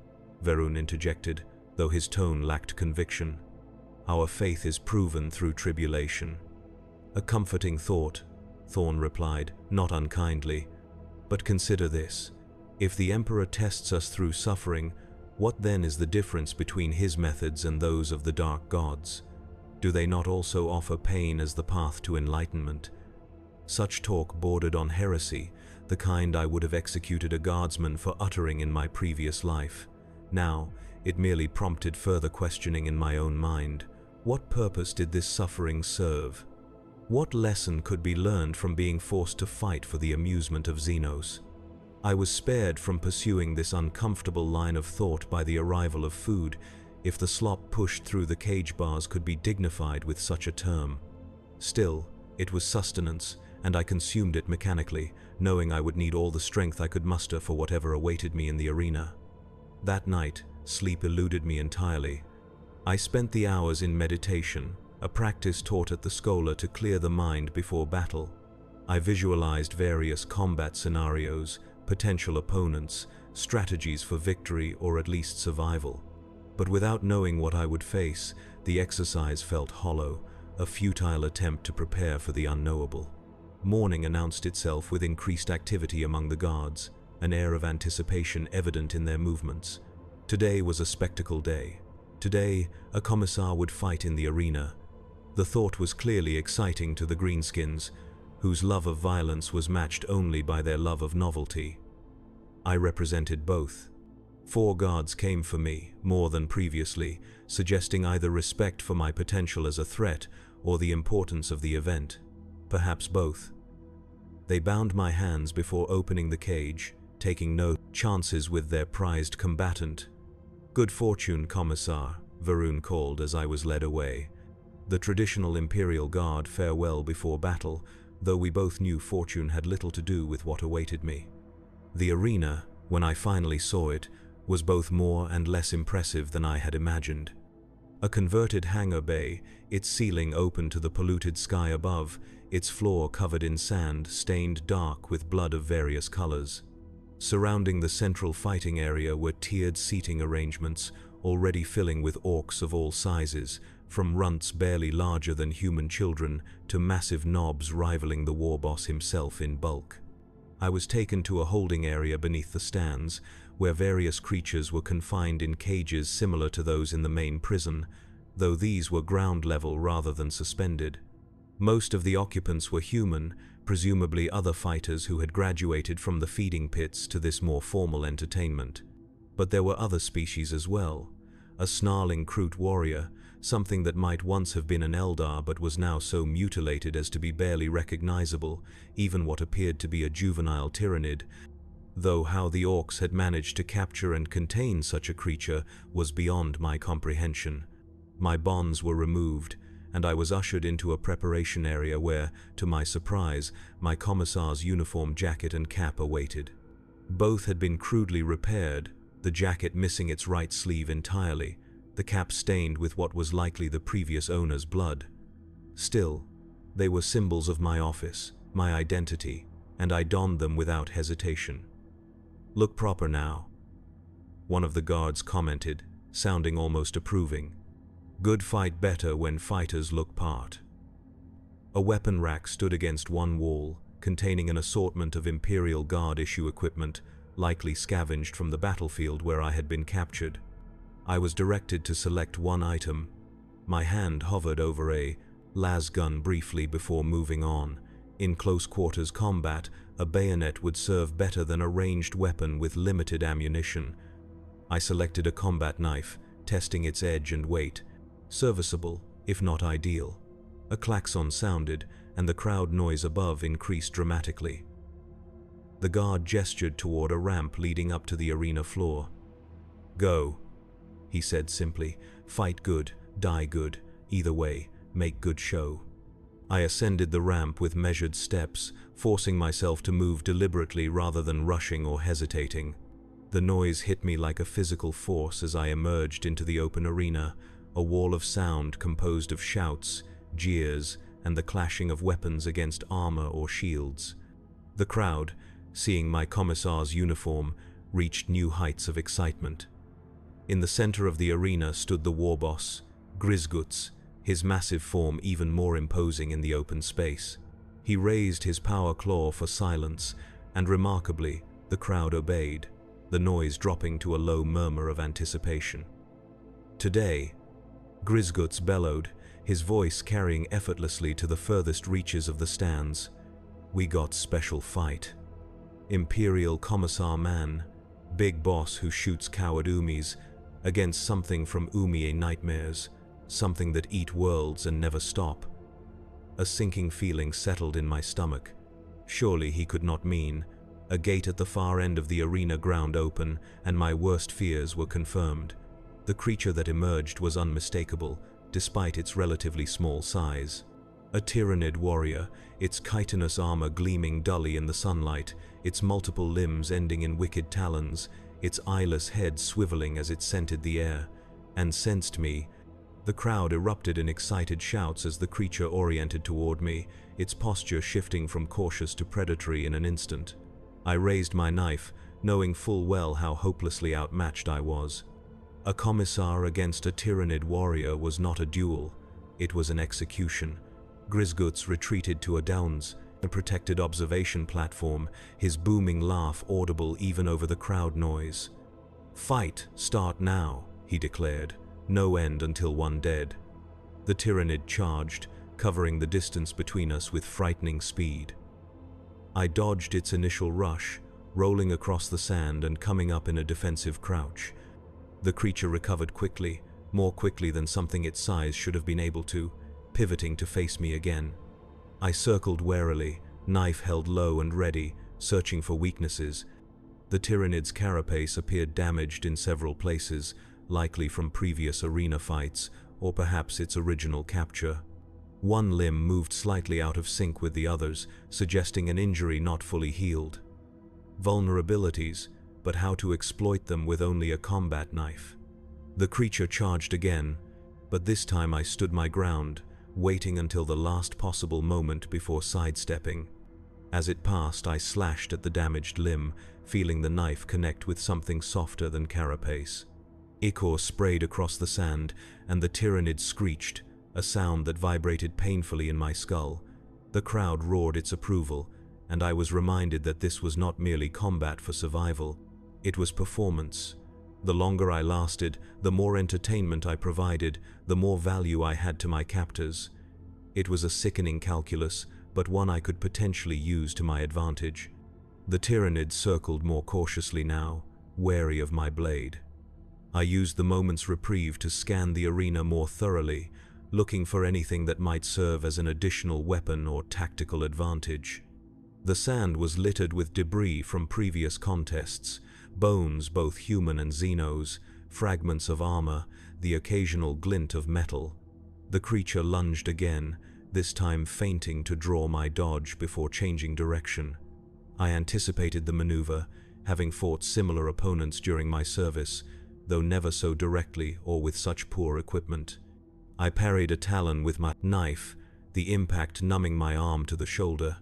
Verun interjected, though his tone lacked conviction. "Our faith is proven through tribulation." "A comforting thought," Thorn replied, not unkindly. "But consider this. If the Emperor tests us through suffering, What then is the difference between his methods and those of the dark gods? Do they not also offer pain as the path to enlightenment? Such talk bordered on heresy, the kind I would have executed a guardsman for uttering in my previous life. Now, it merely prompted further questioning in my own mind. What purpose did this suffering serve? What lesson could be learned from being forced to fight for the amusement of Xenos? I was spared from pursuing this uncomfortable line of thought by the arrival of food, if the slop pushed through the cage bars could be dignified with such a term. Still, it was sustenance, and I consumed it mechanically, knowing I would need all the strength I could muster for whatever awaited me in the arena. That night, sleep eluded me entirely. I spent the hours in meditation, a practice taught at the Schola to clear the mind before battle. I visualized various combat scenarios, potential opponents, strategies for victory or at least survival. But without knowing what I would face, the exercise felt hollow, a futile attempt to prepare for the unknowable. Morning announced itself with increased activity among the guards, an air of anticipation evident in their movements. Today was a spectacle day. Today, a commissar would fight in the arena. The thought was clearly exciting to the greenskins, whose love of violence was matched only by their love of novelty. I represented both. 4 guards came for me, more than previously, suggesting either respect for my potential as a threat or the importance of the event. Perhaps both. They bound my hands before opening the cage, taking no chances with their prized combatant. "Good fortune, Commissar," Varun called as I was led away. The traditional Imperial Guard farewell before battle, though we both knew fortune had little to do with what awaited me. The arena, when I finally saw it, was both more and less impressive than I had imagined. A converted hangar bay, its ceiling open to the polluted sky above, its floor covered in sand stained dark with blood of various colors. Surrounding the central fighting area were tiered seating arrangements, already filling with orcs of all sizes, from runts barely larger than human children to massive knobs rivaling the war boss himself in bulk. I was taken to a holding area beneath the stands, where various creatures were confined in cages similar to those in the main prison, though these were ground level rather than suspended. Most of the occupants were human, presumably other fighters who had graduated from the feeding pits to this more formal entertainment. But there were other species as well. A snarling Kroot warrior, something that might once have been an Eldar but was now so mutilated as to be barely recognizable, even what appeared to be a juvenile tyrannid, though how the orcs had managed to capture and contain such a creature was beyond my comprehension. My bonds were removed, and I was ushered into a preparation area where, to my surprise, my commissar's uniform jacket and cap awaited. Both had been crudely repaired, the jacket missing its right sleeve entirely, the cap stained with what was likely the previous owner's blood. Still, they were symbols of my office, my identity, and I donned them without hesitation. "Look proper now," one of the guards commented, sounding almost approving. "Good fight better when fighters look part." A weapon rack stood against one wall, containing an assortment of Imperial Guard issue equipment, likely scavenged from the battlefield where I had been captured. I was directed to select one item. My hand hovered over a las gun briefly before moving on. In close quarters combat, a bayonet would serve better than a ranged weapon with limited ammunition. I selected a combat knife, testing its edge and weight. Serviceable, if not ideal. A klaxon sounded, and the crowd noise above increased dramatically. The guard gestured toward a ramp leading up to the arena floor. "Go," he said simply. "Fight good, die good. Either way, make good show." I ascended the ramp with measured steps, forcing myself to move deliberately rather than rushing or hesitating. The noise hit me like a physical force as I emerged into the open arena, a wall of sound composed of shouts, jeers, and the clashing of weapons against armor or shields. The crowd, seeing my commissar's uniform, reached new heights of excitement. In the center of the arena stood the war boss, Grizguts, his massive form even more imposing in the open space. He raised his power claw for silence, and remarkably, the crowd obeyed. the noise dropping to a low murmur of anticipation. "Today," Grizguts bellowed, his voice carrying effortlessly to the furthest reaches of the stands, "we got special fight. Imperial Commissar Man, big boss who shoots coward Umis, against something from Umie nightmares, something that eat worlds and never stop." A sinking feeling settled in my stomach. Surely he could not mean. A gate at the far end of the arena ground open, and my worst fears were confirmed. The creature that emerged was unmistakable, despite its relatively small size. A Tyrannid warrior, its chitinous armor gleaming dully in the sunlight, its multiple limbs ending in wicked talons, its eyeless head swiveling as it scented the air, and sensed me. The crowd erupted in excited shouts as the creature oriented toward me, its posture shifting from cautious to predatory in an instant. I raised my knife, knowing full well how hopelessly outmatched I was. A commissar against a Tyrannid warrior was not a duel, it was an execution. Grizguts retreated to a downs, a protected observation platform, his booming laugh audible even over the crowd noise. "Fight, start now," he declared, "no end until one dead." The Tyrannid charged, covering the distance between us with frightening speed. I dodged its initial rush, rolling across the sand and coming up in a defensive crouch. The creature recovered quickly, more quickly than something its size should have been able to, pivoting to face me again. I circled warily, knife held low and ready, searching for weaknesses. The Tyrannid's carapace appeared damaged in several places, likely from previous arena fights, or perhaps its original capture. One limb moved slightly out of sync with the others, suggesting an injury not fully healed. Vulnerabilities, but how to exploit them with only a combat knife. The creature charged again, but this time I stood my ground, waiting until the last possible moment before sidestepping. As it passed, I slashed at the damaged limb, feeling the knife connect with something softer than carapace. Ichor sprayed across the sand, and the Tyrannid screeched, a sound that vibrated painfully in my skull. The crowd roared its approval, and I was reminded that this was not merely combat for survival. It was performance. The longer I lasted, the more entertainment I provided, the more value I had to my captors. It was a sickening calculus, but one I could potentially use to my advantage. The Tyrannid circled more cautiously now, wary of my blade. I used the moment's reprieve to scan the arena more thoroughly, looking for anything that might serve as an additional weapon or tactical advantage. The sand was littered with debris from previous contests, bones both human and Xenos, fragments of armor, the occasional glint of metal. The creature lunged again, this time feinting to draw my dodge before changing direction. I anticipated the maneuver, having fought similar opponents during my service, though never so directly or with such poor equipment. I parried a talon with my knife, the impact numbing my arm to the shoulder,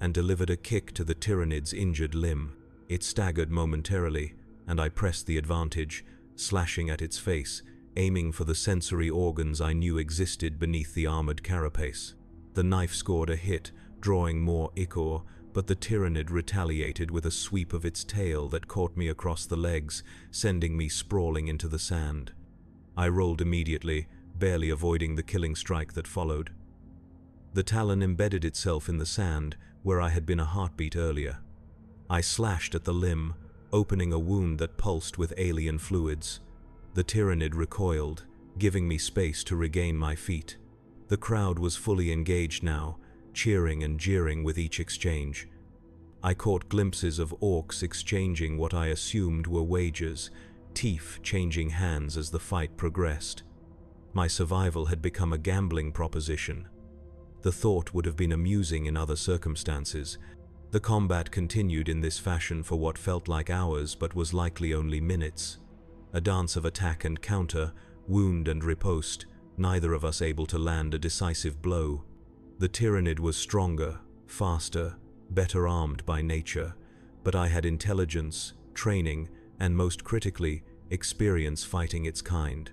and delivered a kick to the Tyrannid's injured limb. It staggered momentarily, and I pressed the advantage, slashing at its face, aiming for the sensory organs I knew existed beneath the armored carapace. The knife scored a hit, drawing more ichor, but the Tyrannid retaliated with a sweep of its tail that caught me across the legs, sending me sprawling into the sand. I rolled immediately, barely avoiding the killing strike that followed. The talon embedded itself in the sand, where I had been a heartbeat earlier. I slashed at the limb, opening a wound that pulsed with alien fluids. The Tyrannid recoiled, giving me space to regain my feet. The crowd was fully engaged now, cheering and jeering with each exchange. I caught glimpses of orcs exchanging what I assumed were wagers, teeth changing hands as the fight progressed. My survival had become a gambling proposition. The thought would have been amusing in other circumstances. The combat continued in this fashion for what felt like hours but was likely only minutes. A dance of attack and counter, wound and riposte, neither of us able to land a decisive blow. The Tyrannid was stronger, faster, better armed by nature, but I had intelligence, training, and most critically, experience fighting its kind.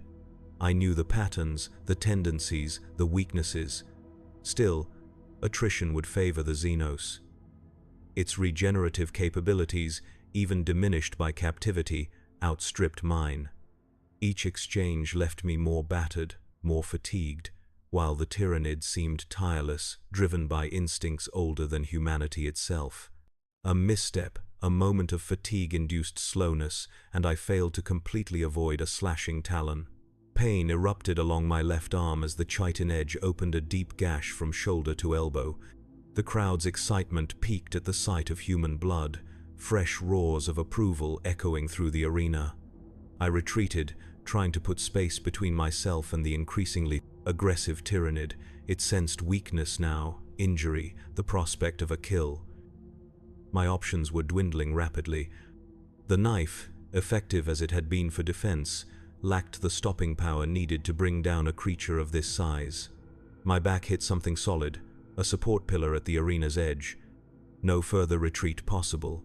I knew the patterns, the tendencies, the weaknesses. Still, attrition would favor the Xenos. Its regenerative capabilities, even diminished by captivity, outstripped mine. Each exchange left me more battered, more fatigued, while the tyrannid seemed tireless, driven by instincts older than humanity itself. A misstep, a moment of fatigue-induced slowness, and I failed to completely avoid a slashing talon. Pain erupted along my left arm as the chitin edge opened a deep gash from shoulder to elbow. The crowd's excitement peaked at the sight of human blood, fresh roars of approval echoing through the arena. I retreated, trying to put space between myself and the increasingly aggressive tyrannid. It sensed weakness now, injury, the prospect of a kill. My options were dwindling rapidly. The knife, effective as it had been for defense, lacked the stopping power needed to bring down a creature of this size. My back hit something solid, a support pillar at the arena's edge. No further retreat possible.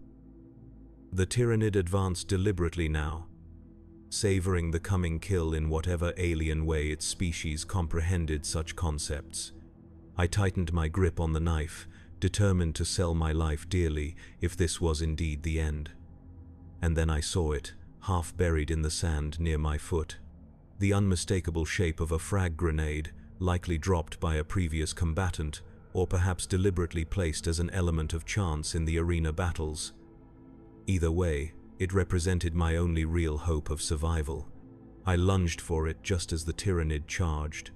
The tyrannid advanced deliberately now, savoring the coming kill in whatever alien way its species comprehended such concepts. I tightened my grip on the knife, determined to sell my life dearly if this was indeed the end. And then I saw it, half buried in the sand near my foot. The unmistakable shape of a frag grenade, likely dropped by a previous combatant, or perhaps deliberately placed as an element of chance in the arena battles. Either way, it represented my only real hope of survival. I lunged for it just as the tyrannid charged.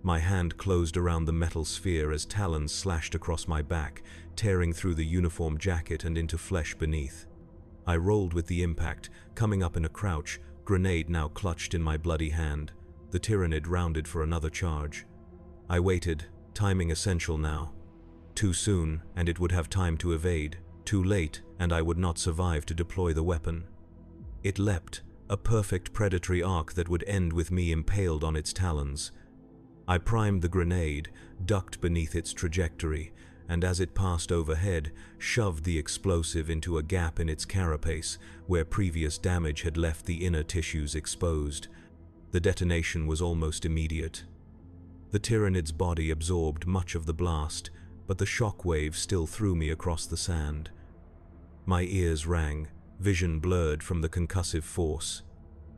My hand closed around the metal sphere as talons slashed across my back, tearing through the uniform jacket and into flesh beneath. I rolled with the impact, coming up in a crouch, grenade now clutched in my bloody hand. The tyrannid rounded for another charge. I waited, timing essential now. Too soon, and it would have time to evade. Too late, and I would not survive to deploy the weapon. It leapt, a perfect predatory arc that would end with me impaled on its talons. I primed the grenade, ducked beneath its trajectory, and as it passed overhead, shoved the explosive into a gap in its carapace where previous damage had left the inner tissues exposed. The detonation was almost immediate. The tyrannid's body absorbed much of the blast, but the shock wave still threw me across the sand. My ears rang, vision blurred from the concussive force.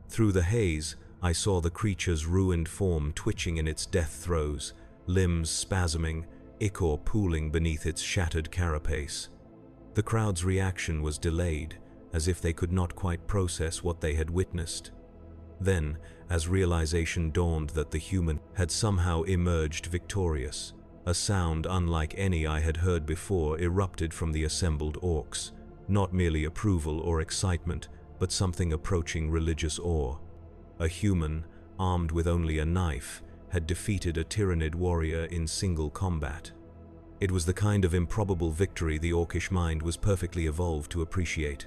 Through the haze, I saw the creature's ruined form twitching in its death throes, limbs spasming, ichor pooling beneath its shattered carapace. The crowd's reaction was delayed, as if they could not quite process what they had witnessed. Then, as realization dawned that the human had somehow emerged victorious, a sound unlike any I had heard before erupted from the assembled orcs. Not merely approval or excitement, but something approaching religious awe. A human, armed with only a knife, had defeated a tyrannid warrior in single combat. It was the kind of improbable victory the orcish mind was perfectly evolved to appreciate.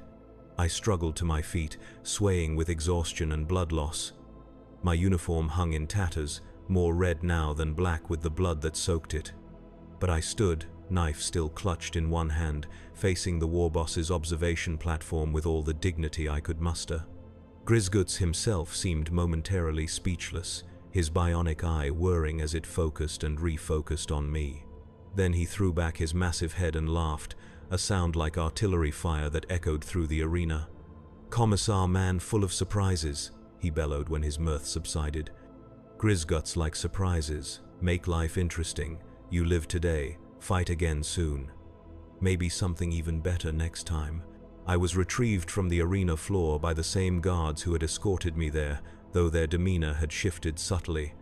I struggled to my feet, swaying with exhaustion and blood loss. My uniform hung in tatters, more red now than black with the blood that soaked it. But I stood, knife still clutched in one hand, facing the warboss's observation platform with all the dignity I could muster. Grizguts himself seemed momentarily speechless, his bionic eye whirring as it focused and refocused on me. Then he threw back his massive head and laughed, a sound like artillery fire that echoed through the arena. "Commissar man full of surprises," he bellowed when his mirth subsided. "Grizguts like surprises, make life interesting. You live today, fight again soon. Maybe something even better next time." I was retrieved from the arena floor by the same guards who had escorted me there, though their demeanor had shifted subtly.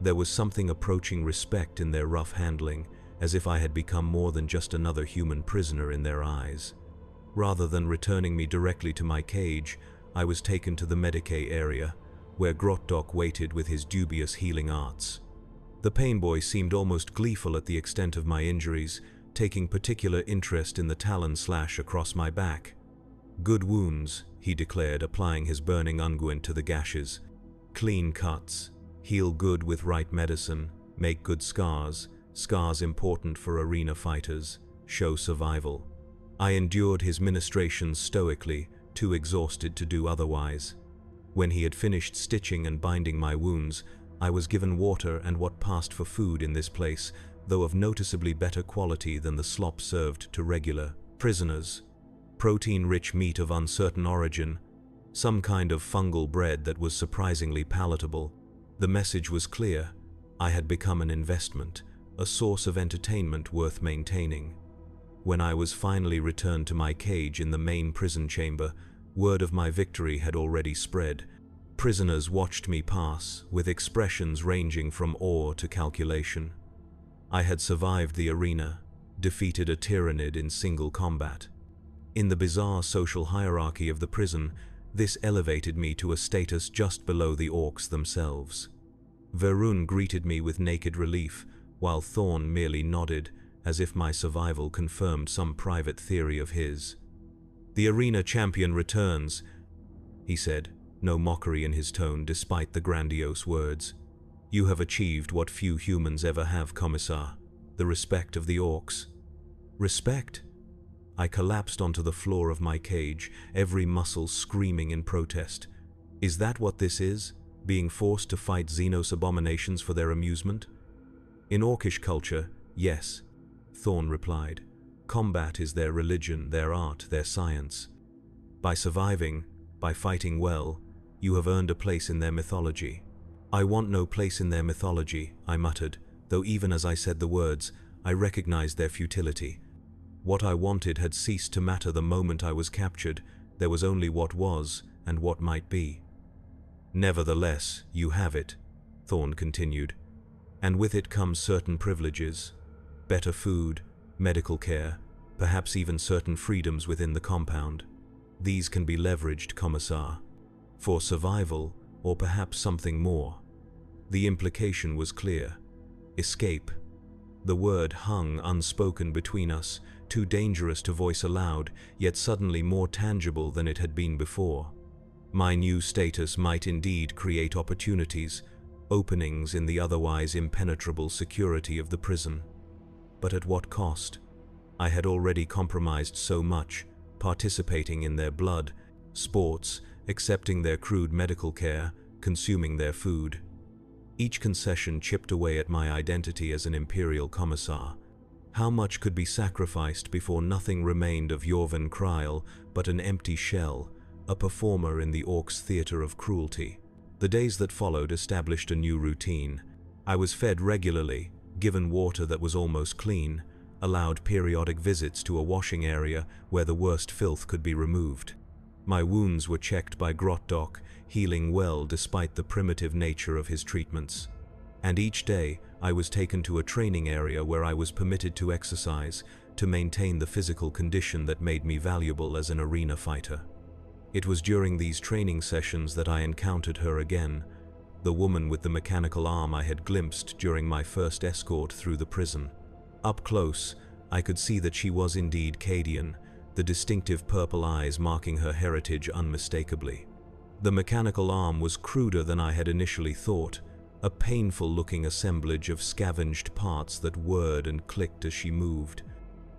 There was something approaching respect in their rough handling, as if I had become more than just another human prisoner in their eyes. Rather than returning me directly to my cage, I was taken to the Medicae area, where Grotdok waited with his dubious healing arts. The pain boy seemed almost gleeful at the extent of my injuries, taking particular interest in the talon slash across my back. "Good wounds," he declared, applying his burning unguent to the gashes. "Clean cuts. Heal good with right medicine. Make good scars. Scars important for arena fighters. Show survival." I endured his ministrations stoically, too exhausted to do otherwise. When he had finished stitching and binding my wounds, I was given water and what passed for food in this place, though of noticeably better quality than the slop served to regular prisoners. protein-rich meat of uncertain origin, some kind of fungal bread that was surprisingly palatable. The message was clear. I had become an investment, a source of entertainment worth maintaining. When I was finally returned to my cage in the main prison chamber, word of my victory had already spread. Prisoners watched me pass, with expressions ranging from awe to calculation. I had survived the arena, defeated a tyrannid in single combat. In the bizarre social hierarchy of the prison, this elevated me to a status just below the orcs themselves. Verun greeted me with naked relief, while Thorn merely nodded, as if my survival confirmed some private theory of his. "The arena champion returns," he said, no mockery in his tone despite the grandiose words. "You have achieved what few humans ever have, Commissar, the respect of the orcs." Respect? I collapsed onto the floor of my cage, every muscle screaming in protest. Is that what this is? Being forced to fight Xenos abominations for their amusement? In orcish culture, yes, Thorn replied. Combat is their religion, their art, their science. By surviving, by fighting well, you have earned a place in their mythology. "I want no place in their mythology," I muttered, though even as I said the words, I recognized their futility. What I wanted had ceased to matter the moment I was captured. There was only what was and what might be. "Nevertheless, you have it," Thorn continued, "and with it comes certain privileges. Better food, medical care, perhaps even certain freedoms within the compound. These can be leveraged, Commissar, for survival or perhaps something more." The implication was clear. Escape. The word hung unspoken between us, too dangerous to voice aloud, yet suddenly more tangible than it had been before. My new status might indeed create opportunities, openings in the otherwise impenetrable security of the prison. But at what cost? I had already compromised so much, participating in their blood, sports, accepting their crude medical care, consuming their food. Each concession chipped away at my identity as an Imperial Commissar. How much could be sacrificed before nothing remained of Jorven Kryl but an empty shell, a performer in the Orcs' theater of cruelty? The days that followed established a new routine. I was fed regularly, given water that was almost clean, allowed periodic visits to a washing area where the worst filth could be removed. My wounds were checked by Grotdok, healing well despite the primitive nature of his treatments. And each day, I was taken to a training area where I was permitted to exercise, to maintain the physical condition that made me valuable as an arena fighter. It was during these training sessions that I encountered her again, the woman with the mechanical arm I had glimpsed during my first escort through the prison. Up close, I could see that she was indeed Cadian, the distinctive purple eyes marking her heritage unmistakably. The mechanical arm was cruder than I had initially thought, a painful-looking assemblage of scavenged parts that whirred and clicked as she moved.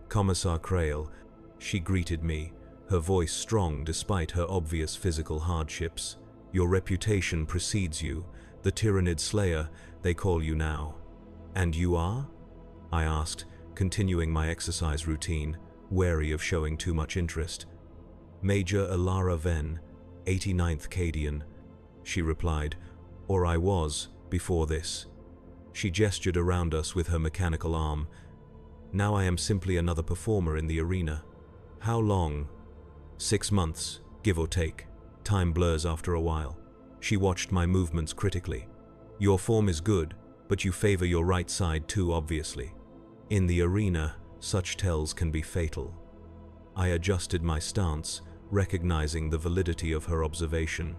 "Commissar Krail," she greeted me, her voice strong despite her obvious physical hardships. "Your reputation precedes you, the Tyrannid Slayer, they call you now." "And you are?" I asked, continuing my exercise routine, wary of showing too much interest. "Major Alara Ven, 89th Cadian," she replied, "or I was, before this." She gestured around us with her mechanical arm. "Now I am simply another performer in the arena." "How long?" 6 months, give or take. Time blurs after a while. She watched my movements critically. "Your form is good, but you favor your right side too obviously. In the arena, such tells can be fatal." I adjusted my stance, recognizing the validity of her observation.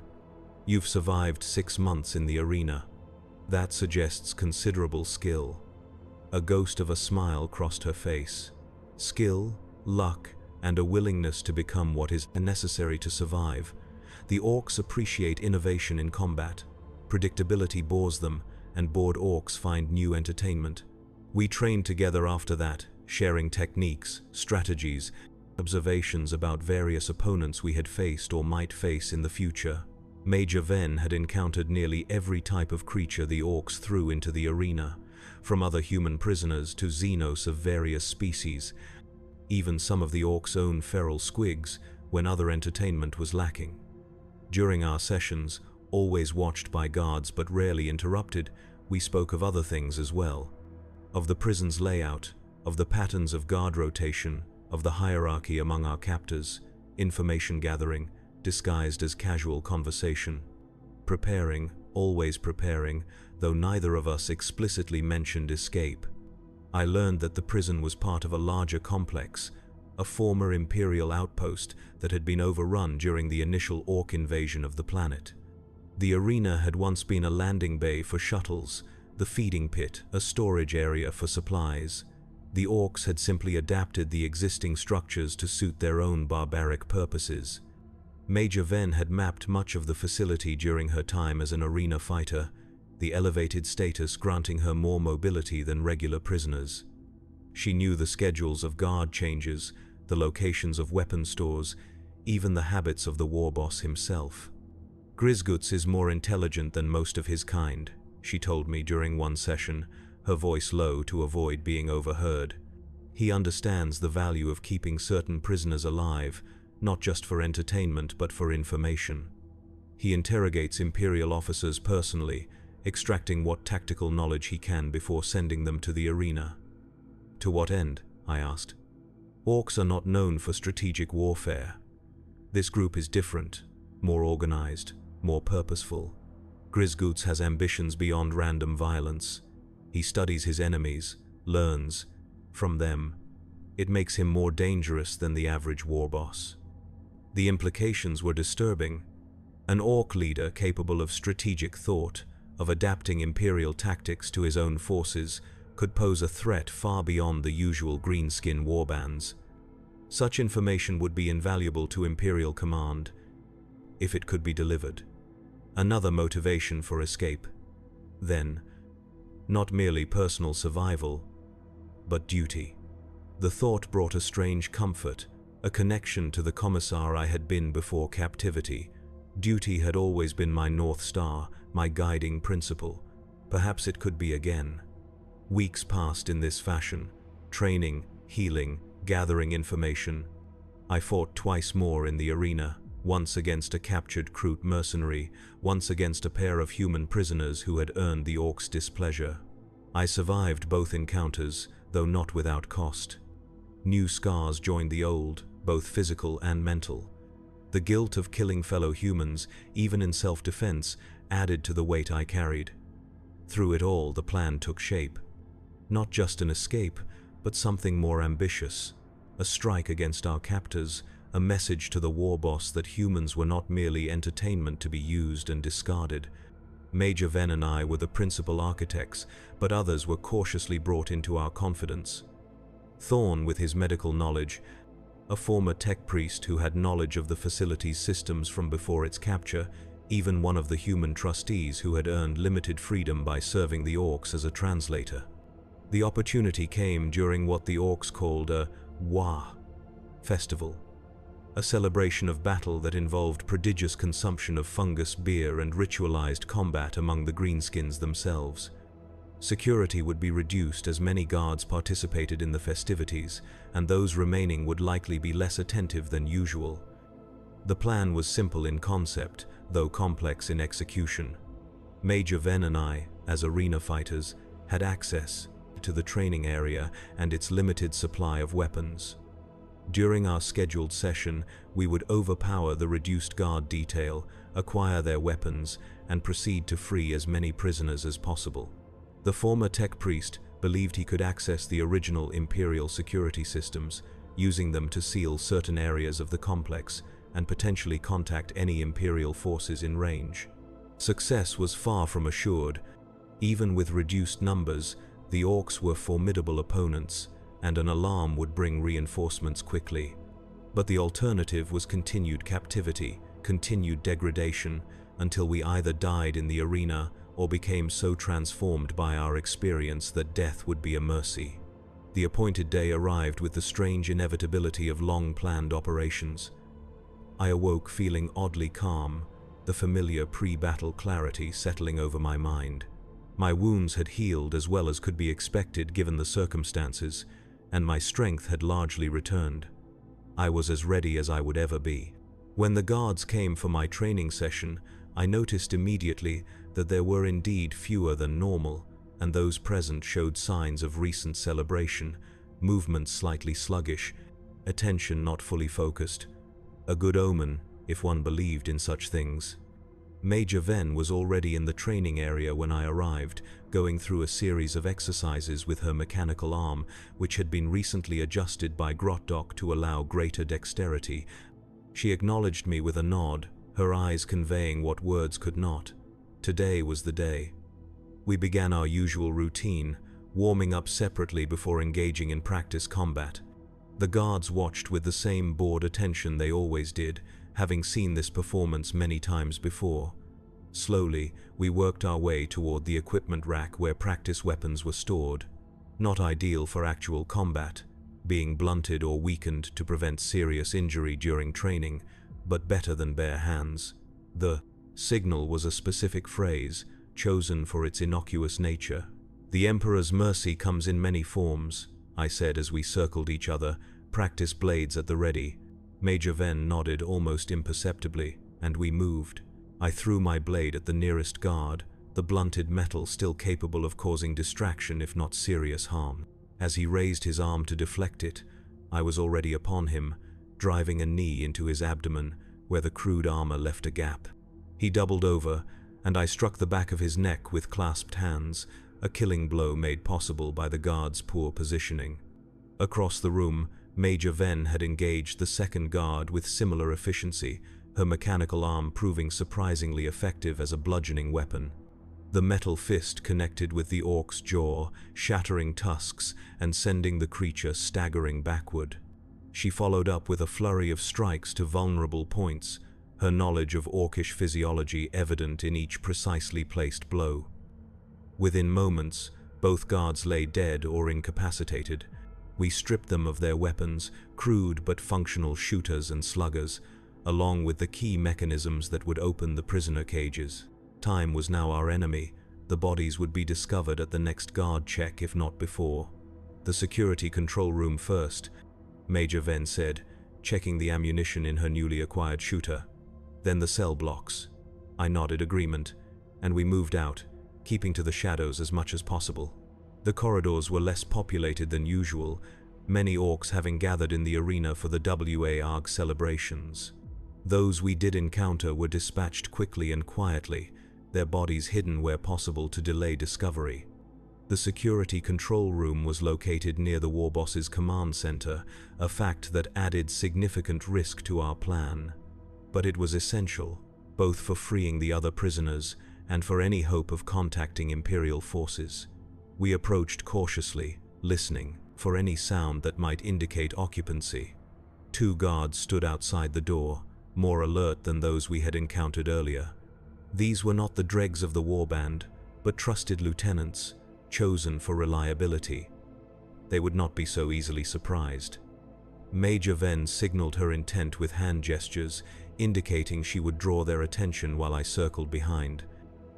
"You've survived 6 months in the arena. That suggests considerable skill." A ghost of a smile crossed her face. "Skill, luck, and a willingness to become what is necessary to survive. The orcs appreciate innovation in combat. Predictability bores them, and bored orcs find new entertainment. We trained together after that, sharing techniques, strategies, observations about various opponents we had faced or might face in the future. Major Ven had encountered nearly every type of creature the orcs threw into the arena, from other human prisoners to Xenos of various species. even some of the orcs' own feral squigs, when other entertainment was lacking. During our sessions, always watched by guards but rarely interrupted, we spoke of other things as well. Of the prison's layout, of the patterns of guard rotation, of the hierarchy among our captors, information gathering, disguised as casual conversation. Preparing, always preparing, though neither of us explicitly mentioned escape. I learned that the prison was part of a larger complex, a former Imperial outpost that had been overrun during the initial Orc invasion of the planet. The arena had once been a landing bay for shuttles, the feeding pit a storage area for supplies. The Orcs had simply adapted the existing structures to suit their own barbaric purposes. Major Ven had mapped much of the facility during her time as an arena fighter, the elevated status granting her more mobility than regular prisoners. She knew the schedules of guard changes, the locations of weapon stores, even the habits of the war boss himself. Grizguts is more intelligent than most of his kind, she told me during one session, her voice low to avoid being overheard. He understands the value of keeping certain prisoners alive, not just for entertainment but for information. He interrogates Imperial officers personally, extracting what tactical knowledge he can before sending them to the arena. To what end? I asked. Orcs are not known for strategic warfare. This group is different, more organized, more purposeful. Grizguts has ambitions beyond random violence. He studies his enemies, learns from them. It makes him more dangerous than the average war boss. The implications were disturbing. An Orc leader capable of strategic thought, of adapting Imperial tactics to his own forces, could pose a threat far beyond the usual greenskin warbands. Such information would be invaluable to Imperial command, if it could be delivered. Another motivation for escape. Then, not merely personal survival, but duty. The thought brought a strange comfort, a connection to the commissar I had been before captivity. Duty had always been my North Star, my guiding principle. Perhaps it could be again. Weeks passed in this fashion, training, healing, gathering information. I fought twice more in the arena, once against a captured Kroot mercenary, once against a pair of human prisoners who had earned the Orcs' displeasure. I survived both encounters, though not without cost. New scars joined the old, both physical and mental. The guilt of killing fellow humans, even in self-defense, added to the weight I carried. Through it all, the plan took shape. Not just an escape, but something more ambitious. A strike against our captors, a message to the war boss that humans were not merely entertainment to be used and discarded. Major Ven and I were the principal architects, but others were cautiously brought into our confidence. Thorn, with his medical knowledge, a former tech priest who had knowledge of the facility's systems from before its capture, even one of the human trustees who had earned limited freedom by serving the Orcs as a translator. The opportunity came during what the Orcs called a Wa festival, a celebration of battle that involved prodigious consumption of fungus beer and ritualized combat among the greenskins themselves. Security would be reduced as many guards participated in the festivities, and those remaining would likely be less attentive than usual. The plan was simple in concept, though complex in execution. Major Ven and I, as arena fighters, had access to the training area and its limited supply of weapons. During our scheduled session, we would overpower the reduced guard detail, acquire their weapons, and proceed to free as many prisoners as possible. The former tech priest believed he could access the original Imperial security systems, using them to seal certain areas of the complex and potentially contact any Imperial forces in range. Success was far from assured. Even with reduced numbers, the Orcs were formidable opponents, and an alarm would bring reinforcements quickly. But the alternative was continued captivity, continued degradation, until we either died in the arena or became so transformed by our experience that death would be a mercy. The appointed day arrived with the strange inevitability of long-planned operations. I awoke feeling oddly calm, the familiar pre-battle clarity settling over my mind. My wounds had healed as well as could be expected given the circumstances, and my strength had largely returned. I was as ready as I would ever be. When the guards came for my training session, I noticed immediately that there were indeed fewer than normal, and those present showed signs of recent celebration, movements slightly sluggish, attention not fully focused. A good omen, if one believed in such things. Major Ven was already in the training area when I arrived, going through a series of exercises with her mechanical arm, which had been recently adjusted by Grotdock to allow greater dexterity. She acknowledged me with a nod, her eyes conveying what words could not. Today was the day. We began our usual routine, warming up separately before engaging in practice combat. The guards watched with the same bored attention they always did, having seen this performance many times before. Slowly, we worked our way toward the equipment rack where practice weapons were stored. Not ideal for actual combat, being blunted or weakened to prevent serious injury during training, but better than bare hands. The signal was a specific phrase, chosen for its innocuous nature. "The Emperor's mercy comes in many forms," I said as we circled each other, practice blades at the ready. Major Ven nodded almost imperceptibly, and we moved. I threw my blade at the nearest guard, the blunted metal still capable of causing distraction if not serious harm. As he raised his arm to deflect it, I was already upon him, driving a knee into his abdomen where the crude armor left a gap. He doubled over, and I struck the back of his neck with clasped hands, a killing blow made possible by the guard's poor positioning. Across the room, Major Ven had engaged the second guard with similar efficiency, her mechanical arm proving surprisingly effective as a bludgeoning weapon. The metal fist connected with the orc's jaw, shattering tusks and sending the creature staggering backward. She followed up with a flurry of strikes to vulnerable points, her knowledge of orcish physiology evident in each precisely placed blow. Within moments, both guards lay dead or incapacitated. We stripped them of their weapons, crude but functional shooters and sluggers, along with the key mechanisms that would open the prisoner cages. Time was now our enemy. The bodies would be discovered at the next guard check, if not before. "The security control room first," Major Ven said, checking the ammunition in her newly acquired shooter. "Then the cell blocks." I nodded agreement, and we moved out, keeping to the shadows as much as possible. The corridors were less populated than usual, many orcs having gathered in the arena for the WARG celebrations. Those we did encounter were dispatched quickly and quietly, their bodies hidden where possible to delay discovery. The security control room was located near the war boss's command center, a fact that added significant risk to our plan. But it was essential, both for freeing the other prisoners and for any hope of contacting Imperial forces. We approached cautiously, listening for any sound that might indicate occupancy. 2 guards stood outside the door, more alert than those we had encountered earlier. These were not the dregs of the warband, but trusted lieutenants, chosen for reliability. They would not be so easily surprised. Major Ven signaled her intent with hand gestures, indicating she would draw their attention while I circled behind.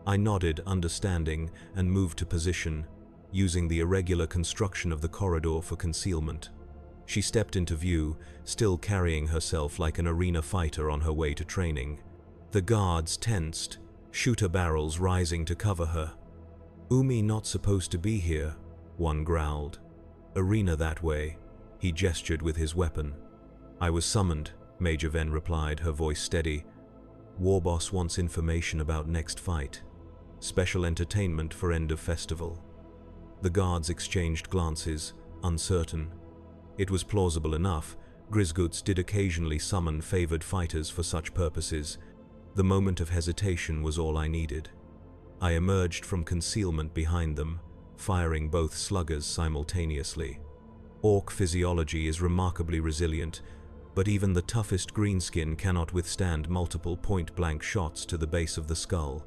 I nodded, understanding, and moved to position, using the irregular construction of the corridor for concealment. She stepped into view, still carrying herself like an arena fighter on her way to training. The guards tensed, shooter barrels rising to cover her. "Umi not supposed to be here," one growled. "Arena that way," he gestured with his weapon. "I was summoned," Major Ven replied, her voice steady. "Warboss wants information about next fight. Special entertainment for end of festival." The guards exchanged glances, uncertain. It was plausible enough. Grisguts did occasionally summon favored fighters for such purposes. The moment of hesitation was all I needed. I emerged from concealment behind them, firing both sluggers simultaneously. Orc physiology is remarkably resilient, but even the toughest greenskin cannot withstand multiple point-blank shots to the base of the skull.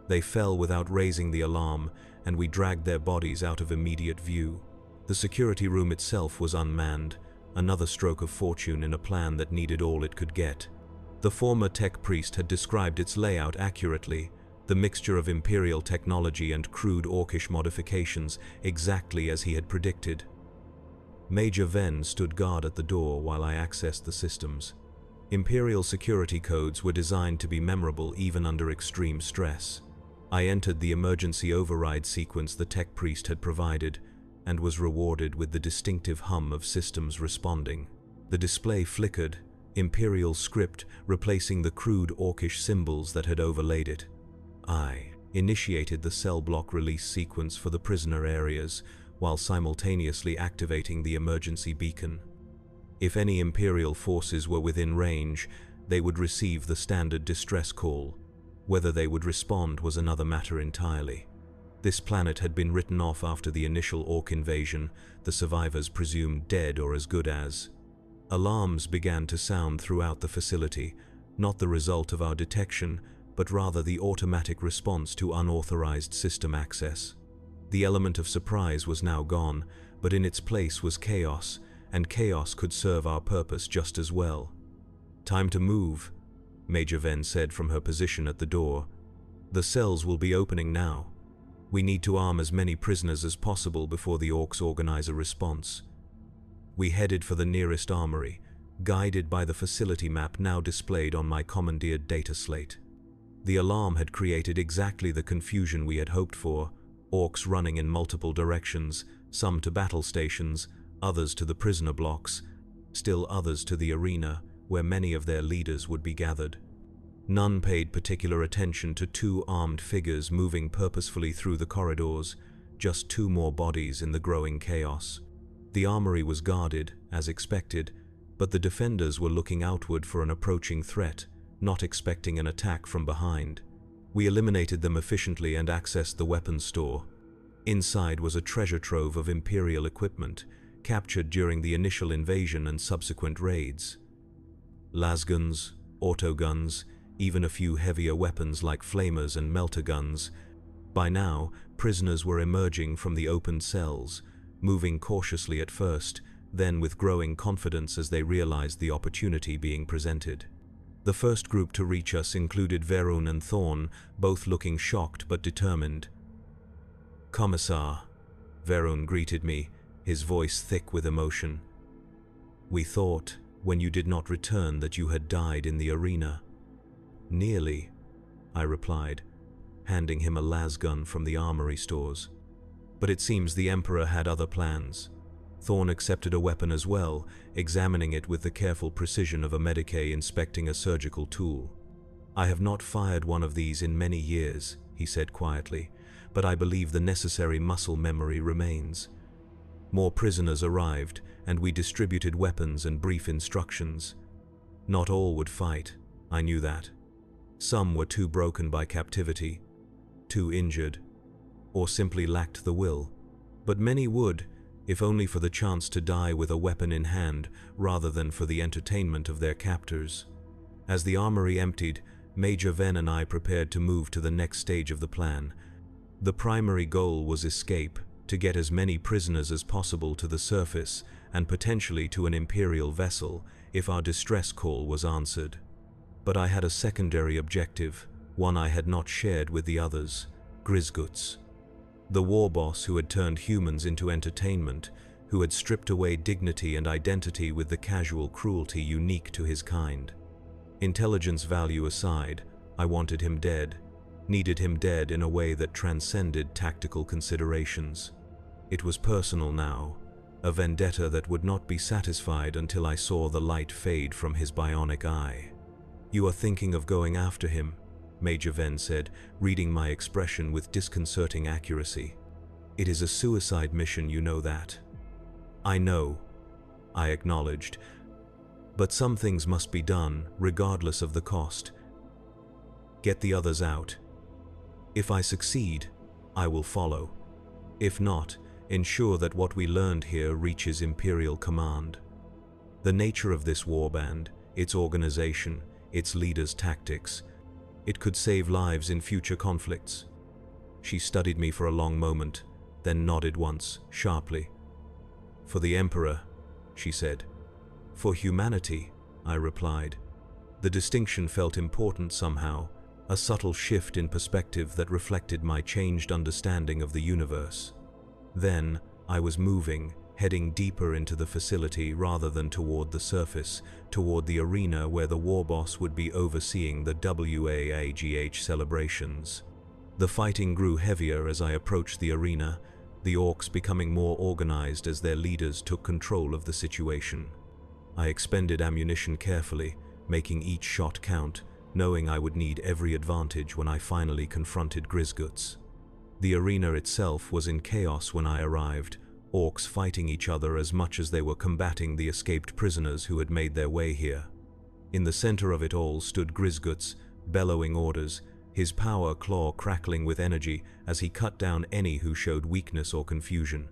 They fell without raising the alarm, and we dragged their bodies out of immediate view. The security room itself was unmanned, another stroke of fortune in a plan that needed all it could get. The former tech priest had described its layout accurately, the mixture of Imperial technology and crude orcish modifications exactly as he had predicted. Major Ven stood guard at the door while I accessed the systems. Imperial security codes were designed to be memorable even under extreme stress. I entered the emergency override sequence the tech priest had provided, and was rewarded with the distinctive hum of systems responding. The display flickered, Imperial script replacing the crude Orcish symbols that had overlaid it. I initiated the cell block release sequence for the prisoner areas, while simultaneously activating the emergency beacon. If any Imperial forces were within range, they would receive the standard distress call. Whether they would respond was another matter entirely. This planet had been written off after the initial Orc invasion, the survivors presumed dead or as good as. Alarms began to sound throughout the facility, not the result of our detection, but rather the automatic response to unauthorized system access. The element of surprise was now gone, but in its place was chaos, and chaos could serve our purpose just as well. "Time to move," Major Ven said from her position at the door. "The cells will be opening now. We need to arm as many prisoners as possible before the Orcs organize a response." We headed for the nearest armory, guided by the facility map now displayed on my commandeered data slate. The alarm had created exactly the confusion we had hoped for, Orcs running in multiple directions, some to battle stations, others to the prisoner blocks, still others to the arena, where many of their leaders would be gathered. None paid particular attention to two armed figures moving purposefully through the corridors, just two more bodies in the growing chaos. The armory was guarded, as expected, but the defenders were looking outward for an approaching threat, not expecting an attack from behind. We eliminated them efficiently and accessed the weapons store. Inside was a treasure trove of Imperial equipment, captured during the initial invasion and subsequent raids. Lasguns, autoguns, even a few heavier weapons like flamers and melter guns. By now, prisoners were emerging from the opened cells, moving cautiously at first, then with growing confidence as they realized the opportunity being presented. The first group to reach us included Verun and Thorn, both looking shocked but determined. "Commissar," Verun greeted me, his voice thick with emotion. "We thought, when you did not return, that you had died in the arena." "Nearly," I replied, handing him a lasgun from the armory stores. "But it seems the Emperor had other plans." Thorn accepted a weapon as well, examining it with the careful precision of a medicae inspecting a surgical tool. "I have not fired one of these in many years," he said quietly, "but I believe the necessary muscle memory remains." More prisoners arrived, and we distributed weapons and brief instructions. Not all would fight, I knew that. Some were too broken by captivity, too injured, or simply lacked the will. But many would, if only for the chance to die with a weapon in hand rather than for the entertainment of their captors. As the armory emptied, Major Ven and I prepared to move to the next stage of the plan. The primary goal was escape, to get as many prisoners as possible to the surface and potentially to an Imperial vessel if our distress call was answered. But I had a secondary objective, one I had not shared with the others: Grizguts. The war boss who had turned humans into entertainment, who had stripped away dignity and identity with the casual cruelty unique to his kind. Intelligence value aside, I wanted him dead, needed him dead in a way that transcended tactical considerations. It was personal now, a vendetta that would not be satisfied until I saw the light fade from his bionic eye. "You are thinking of going after him," Major Ven said, reading my expression with disconcerting accuracy. "It is a suicide mission, you know that." "I know," I acknowledged, "but some things must be done, regardless of the cost. Get the others out. If I succeed, I will follow. If not, ensure that what we learned here reaches Imperial command." The nature of this warband, its organization, its leaders' tactics, it could save lives in future conflicts. She studied me for a long moment, then nodded once, sharply. "For the Emperor," she said. "For humanity," I replied. The distinction felt important somehow, a subtle shift in perspective that reflected my changed understanding of the universe. Then, I was moving, heading deeper into the facility rather than toward the surface, toward the arena where the war boss would be overseeing the WAAGH celebrations. The fighting grew heavier as I approached the arena, the orcs becoming more organized as their leaders took control of the situation. I expended ammunition carefully, making each shot count, knowing I would need every advantage when I finally confronted Grizguts. The arena itself was in chaos when I arrived, orcs fighting each other as much as they were combating the escaped prisoners who had made their way here. In the center of it all stood Grizguts, bellowing orders, his power claw crackling with energy as he cut down any who showed weakness or confusion.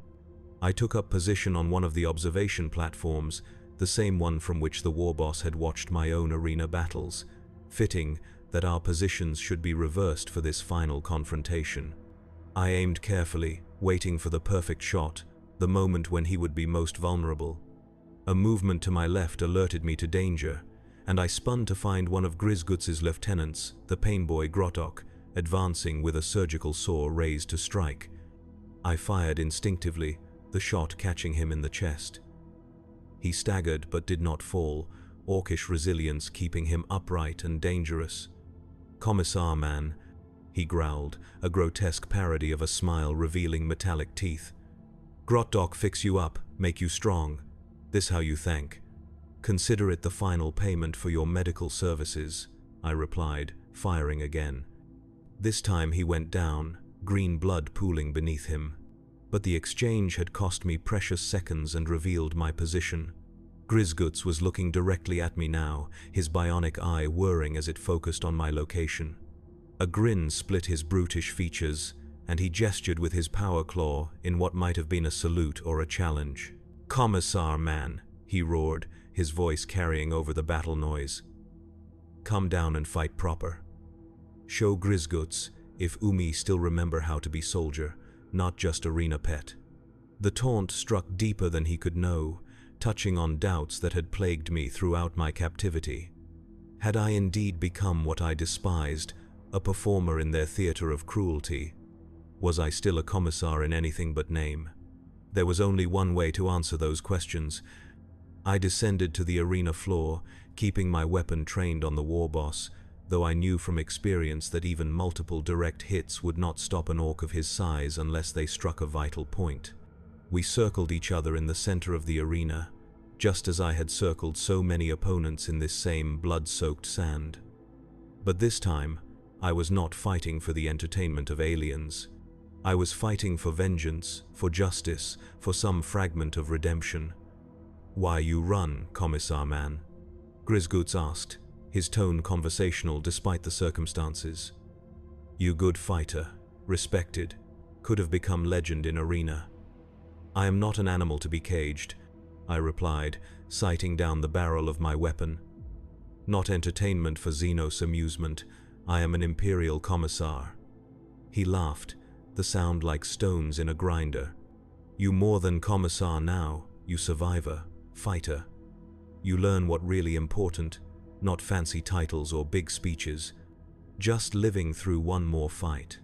I took up position on one of the observation platforms, the same one from which the war boss had watched my own arena battles, fitting that our positions should be reversed for this final confrontation. I aimed carefully, waiting for the perfect shot, the moment when he would be most vulnerable. A movement to my left alerted me to danger, and I spun to find one of Grizguts' lieutenants, the painboy Grottok, advancing with a surgical saw raised to strike. I fired instinctively, the shot catching him in the chest. He staggered but did not fall, orcish resilience keeping him upright and dangerous. "Commissar man," he growled, a grotesque parody of a smile revealing metallic teeth. "Grottok fix you up, make you strong. This how you thank. Consider it the final payment for your medical services," I replied, firing again. This time he went down, green blood pooling beneath him. But the exchange had cost me precious seconds and revealed my position. Grizguts was looking directly at me now, his bionic eye whirring as it focused on my location. A grin split his brutish features, and he gestured with his power claw in what might have been a salute or a challenge. "Commissar man," he roared, his voice carrying over the battle noise. "Come down and fight proper. Show Grizguts if Umi still remember how to be soldier, not just arena pet." The taunt struck deeper than he could know, touching on doubts that had plagued me throughout my captivity. Had I indeed become what I despised, a performer in their theater of cruelty? Was I still a commissar in anything but name? There was only one way to answer those questions. I descended to the arena floor, keeping my weapon trained on the war boss, though I knew from experience that even multiple direct hits would not stop an orc of his size unless they struck a vital point. We circled each other in the center of the arena, just as I had circled so many opponents in this same blood-soaked sand. But this time, I was not fighting for the entertainment of aliens. I was fighting for vengeance, for justice, for some fragment of redemption. "Why you run, Commissar man?" Grizguts asked, his tone conversational despite the circumstances. "You good fighter, respected, could have become legend in arena." "I am not an animal to be caged," I replied, sighting down the barrel of my weapon. "Not entertainment for Xenos amusement, I am an Imperial commissar." He laughed, the sound like stones in a grinder. "You more than commissar now, you survivor, fighter. You learn what really important, not fancy titles or big speeches, just living through one more fight."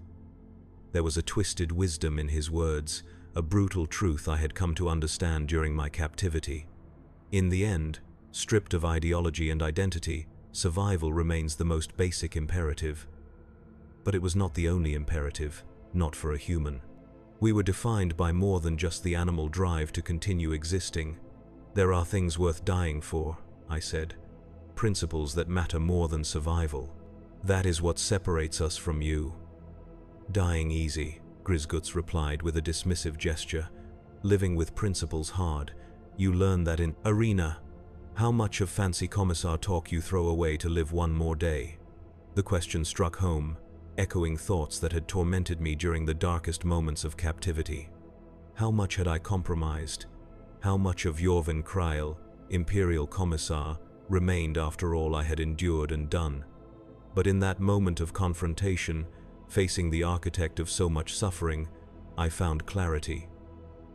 There was a twisted wisdom in his words, a brutal truth I had come to understand during my captivity. In the end, stripped of ideology and identity, survival remains the most basic imperative. But it was not the only imperative, not for a human. We were defined by more than just the animal drive to continue existing. "There are things worth dying for," I said. "Principles that matter more than survival. That is what separates us from you." "Dying easy," Grizguts replied with a dismissive gesture. "Living with principles hard. You learn that in arena. How much of fancy commissar talk you throw away to live one more day?" The question struck home, echoing thoughts that had tormented me during the darkest moments of captivity. How much had I compromised? How much of Jorven Kryl, Imperial Commissar, remained after all I had endured and done? But in that moment of confrontation, facing the architect of so much suffering, I found clarity.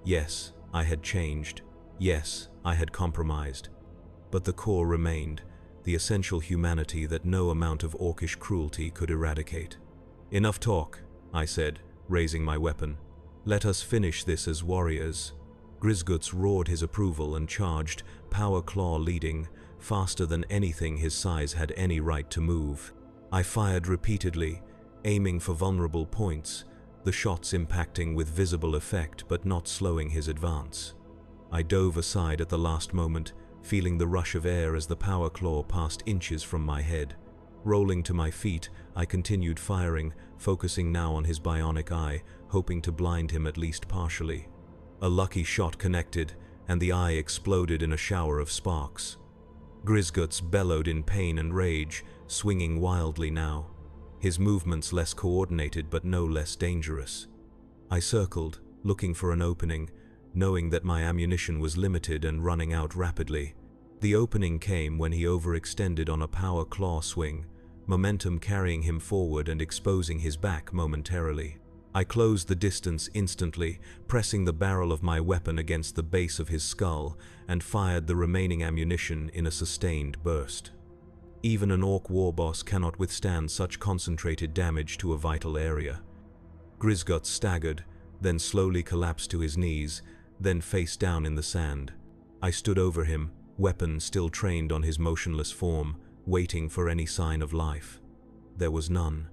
Yes, I had changed. Yes, I had compromised. But the core remained, the essential humanity that no amount of orcish cruelty could eradicate. "Enough talk," I said, raising my weapon. "Let us finish this as warriors." Grisguts roared his approval and charged, Power Claw leading, faster than anything his size had any right to move. I fired repeatedly, aiming for vulnerable points, the shots impacting with visible effect but not slowing his advance. I dove aside at the last moment, feeling the rush of air as the Power Claw passed inches from my head. Rolling to my feet, I continued firing, focusing now on his bionic eye, hoping to blind him at least partially. A lucky shot connected, and the eye exploded in a shower of sparks. Grisguts bellowed in pain and rage, swinging wildly now, his movements less coordinated but no less dangerous. I circled, looking for an opening, knowing that my ammunition was limited and running out rapidly. The opening came when he overextended on a Power Claw swing, momentum carrying him forward and exposing his back momentarily. I closed the distance instantly, pressing the barrel of my weapon against the base of his skull, and fired the remaining ammunition in a sustained burst. Even an orc warboss cannot withstand such concentrated damage to a vital area. Grisguts staggered, then slowly collapsed to his knees, then face down in the sand. I stood over him, weapon still trained on his motionless form, waiting for any sign of life. There was none.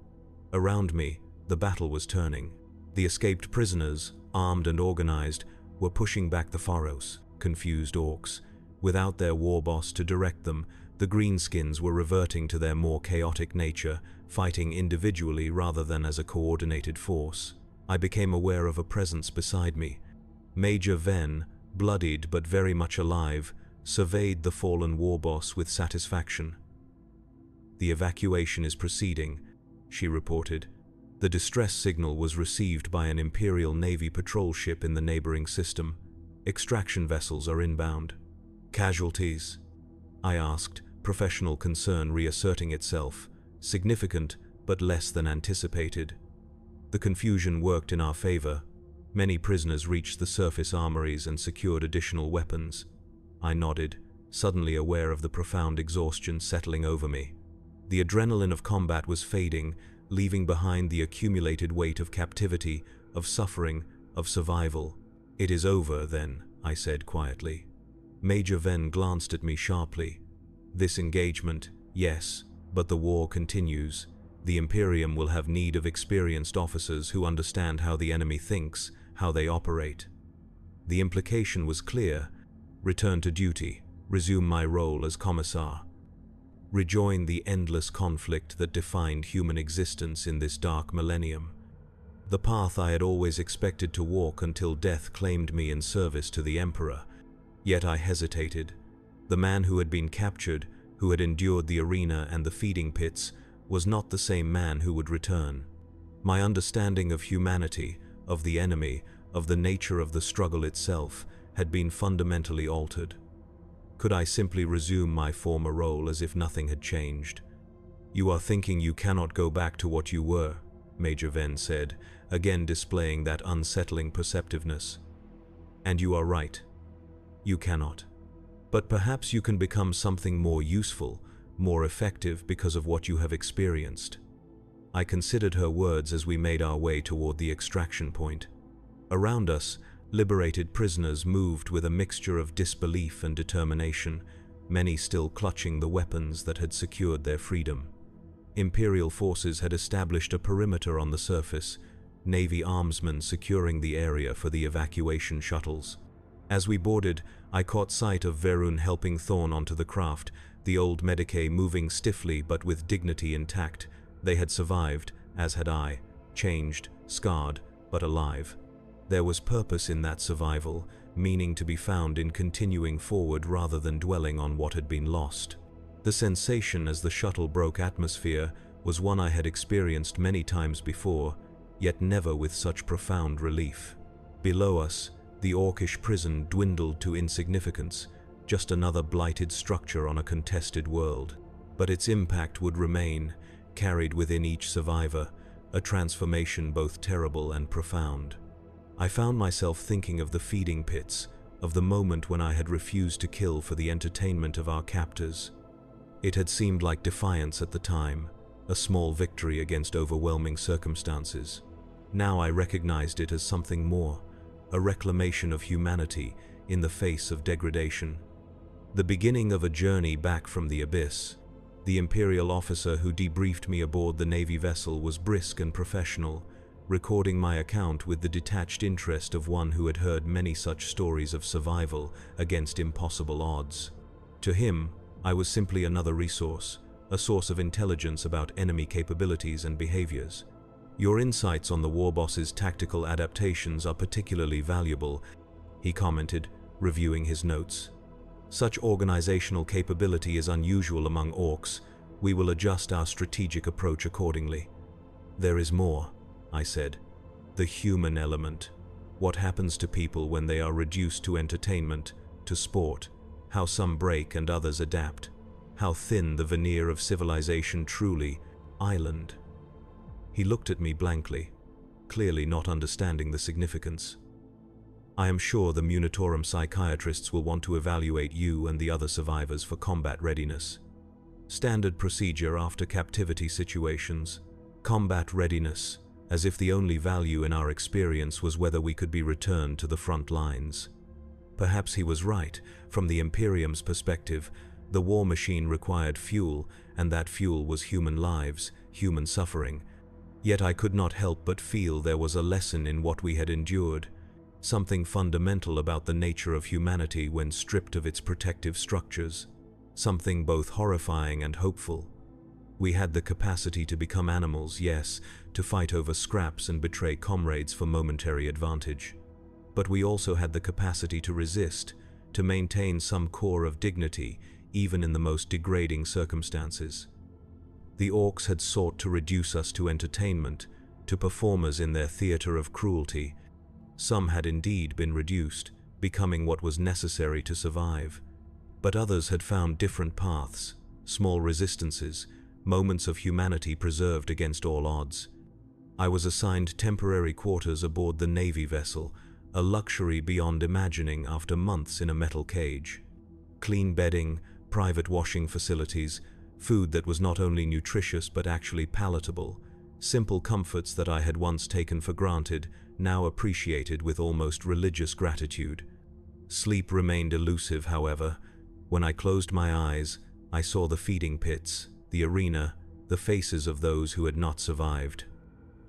Around me, the battle was turning. The escaped prisoners, armed and organized, were pushing back the Faros, confused orcs. Without their warboss to direct them, the greenskins were reverting to their more chaotic nature, fighting individually rather than as a coordinated force. I became aware of a presence beside me. Major Ven, bloodied but very much alive, surveyed the fallen warboss with satisfaction. "The evacuation is proceeding," she reported. The distress signal was received by an Imperial Navy patrol ship in the neighboring system. Extraction vessels are inbound. "Casualties?" I asked, professional concern reasserting itself, significant but less than anticipated. The confusion worked in our favor. Many prisoners reached the surface armories and secured additional weapons. I nodded, suddenly aware of the profound exhaustion settling over me. The adrenaline of combat was fading, leaving behind the accumulated weight of captivity, of suffering, of survival. "It is over, then," I said quietly. Major Ven glanced at me sharply. "This engagement, yes, but the war continues. The Imperium will have need of experienced officers who understand how the enemy thinks, how they operate." The implication was clear. Return to duty, resume my role as commissar. Rejoin the endless conflict that defined human existence in this dark millennium. The path I had always expected to walk until death claimed me in service to the Emperor. Yet I hesitated. The man who had been captured, who had endured the arena and the feeding pits, was not the same man who would return. My understanding of humanity, of the enemy, of the nature of the struggle itself, had been fundamentally altered. Could I simply resume my former role as if nothing had changed? "You are thinking you cannot go back to what you were," Major Ven said, again displaying that unsettling perceptiveness. "And you are right. You cannot. But perhaps you can become something more useful, more effective because of what you have experienced." I considered her words as we made our way toward the extraction point. Around us, liberated prisoners moved with a mixture of disbelief and determination, many still clutching the weapons that had secured their freedom. Imperial forces had established a perimeter on the surface, Navy armsmen securing the area for the evacuation shuttles. As we boarded, I caught sight of Verun helping Thorn onto the craft, the old Medicae moving stiffly but with dignity intact. They had survived, as had I, changed, scarred, but alive. There was purpose in that survival, meaning to be found in continuing forward rather than dwelling on what had been lost. The sensation as the shuttle broke atmosphere was one I had experienced many times before, yet never with such profound relief. Below us, the orcish prison dwindled to insignificance, just another blighted structure on a contested world. But its impact would remain, carried within each survivor, a transformation both terrible and profound. I found myself thinking of the feeding pits, of the moment when I had refused to kill for the entertainment of our captors. It had seemed like defiance at the time, a small victory against overwhelming circumstances. Now I recognized it as something more, a reclamation of humanity in the face of degradation. The beginning of a journey back from the abyss. The Imperial officer who debriefed me aboard the Navy vessel was brisk and professional, recording my account with the detached interest of one who had heard many such stories of survival against impossible odds. To him, I was simply another resource, a source of intelligence about enemy capabilities and behaviors. "Your insights on the warboss's tactical adaptations are particularly valuable," he commented, reviewing his notes. "Such organizational capability is unusual among orcs. We will adjust our strategic approach accordingly." "There is more," I said. "The human element. What happens to people when they are reduced to entertainment, to sport, how some break and others adapt, how thin the veneer of civilization truly, island." He looked at me blankly, clearly not understanding the significance. "I am sure the Munitorum psychiatrists will want to evaluate you and the other survivors for combat readiness. Standard procedure after captivity situations. Combat readiness, as if the only value in our experience was whether we could be returned to the front lines." Perhaps he was right. From the Imperium's perspective, the war machine required fuel, and that fuel was human lives, human suffering. Yet I could not help but feel there was a lesson in what we had endured, something fundamental about the nature of humanity when stripped of its protective structures, something both horrifying and hopeful. We had the capacity to become animals, yes, to fight over scraps and betray comrades for momentary advantage. But we also had the capacity to resist, to maintain some core of dignity, even in the most degrading circumstances. The orcs had sought to reduce us to entertainment, to performers in their theater of cruelty. Some had indeed been reduced, becoming what was necessary to survive. But others had found different paths, small resistances, moments of humanity preserved against all odds. I was assigned temporary quarters aboard the Navy vessel, a luxury beyond imagining after months in a metal cage. Clean bedding, private washing facilities, food that was not only nutritious but actually palatable, simple comforts that I had once taken for granted, now appreciated with almost religious gratitude. Sleep remained elusive, however. When I closed my eyes, I saw the feeding pits, the arena, the faces of those who had not survived.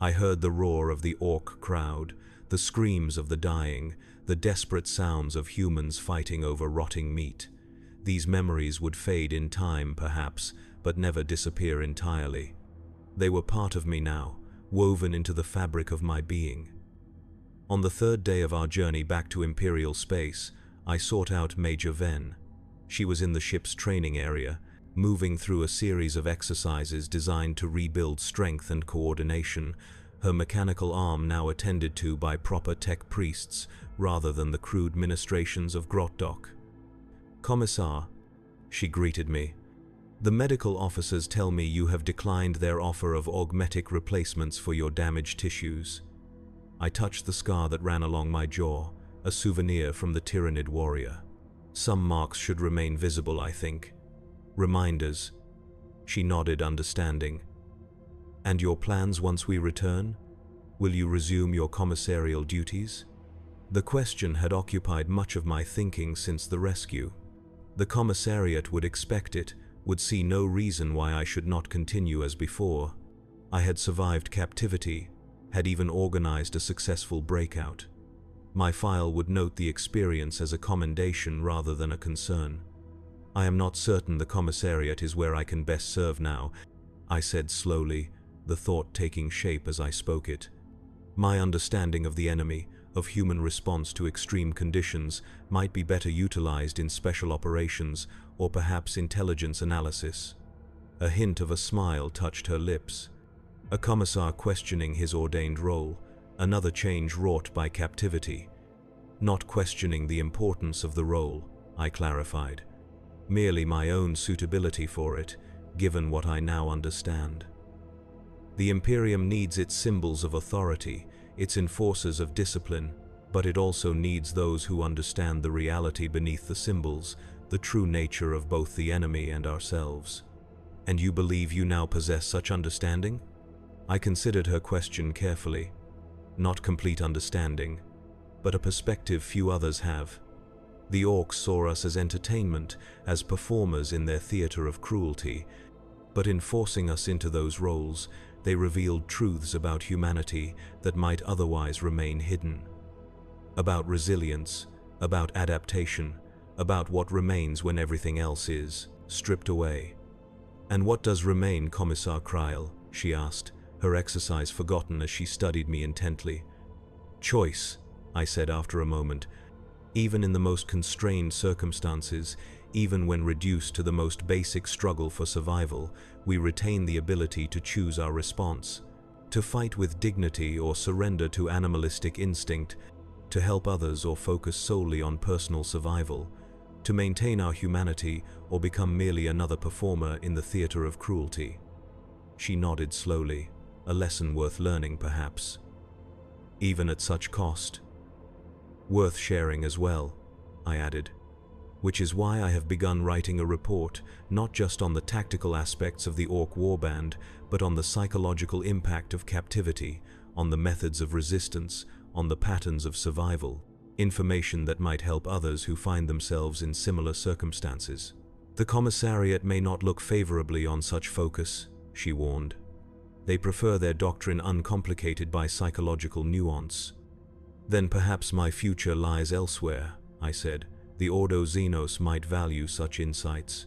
I heard the roar of the orc crowd, the screams of the dying, the desperate sounds of humans fighting over rotting meat. These memories would fade in time, perhaps, but never disappear entirely. They were part of me now, woven into the fabric of my being. On the third day of our journey back to Imperial space, I sought out Major Venn. She was in the ship's training area, moving through a series of exercises designed to rebuild strength and coordination, her mechanical arm now attended to by proper tech priests rather than the crude ministrations of Grotdock. "Commissar," she greeted me, "the medical officers tell me you have declined their offer of augmetic replacements for your damaged tissues." I touched the scar that ran along my jaw, a souvenir from the Tyrannid warrior. "Some marks should remain visible, I think. Reminders." She nodded, understanding. "And your plans once we return? Will you resume your commissarial duties?" The question had occupied much of my thinking since the rescue. The commissariat would expect it, would see no reason why I should not continue as before. I had survived captivity, had even organized a successful breakout. My file would note the experience as a commendation rather than a concern. "I am not certain the commissariat is where I can best serve now," I said slowly, the thought taking shape as I spoke it. "My understanding of the enemy, of human response to extreme conditions, might be better utilized in special operations or perhaps intelligence analysis." A hint of a smile touched her lips. A commissar questioning his ordained role, another change wrought by captivity. "Not questioning the importance of the role," I clarified. "Merely my own suitability for it, given what I now understand. The Imperium needs its symbols of authority, its enforcers of discipline, but it also needs those who understand the reality beneath the symbols, the true nature of both the enemy and ourselves." "And you believe you now possess such understanding?" I considered her question carefully. "Not complete understanding. but a perspective few others have. The orcs saw us as entertainment, as performers in their theater of cruelty, but in forcing us into those roles, they revealed truths about humanity that might otherwise remain hidden. About resilience, about adaptation, about what remains when everything else is stripped away. "And what does remain, Commissar Kreil?" she asked, her exercise forgotten as she studied me intently. "Choice," I said after a moment. "Even in the most constrained circumstances, even when reduced to the most basic struggle for survival, we retain the ability to choose our response, to fight with dignity or surrender to animalistic instinct, to help others or focus solely on personal survival, to maintain our humanity or become merely another performer in the theater of cruelty." She nodded slowly, a lesson worth learning perhaps. "Even at such cost?" "Worth sharing as well," I added. "Which is why I have begun writing a report, not just on the tactical aspects of the Orc warband, but on the psychological impact of captivity, on the methods of resistance, on the patterns of survival, information that might help others who find themselves in similar circumstances." "The Commissariat may not look favorably on such focus," she warned. "They prefer their doctrine uncomplicated by psychological nuance." "Then perhaps my future lies elsewhere," I said. "The Ordo Xenos might value such insights.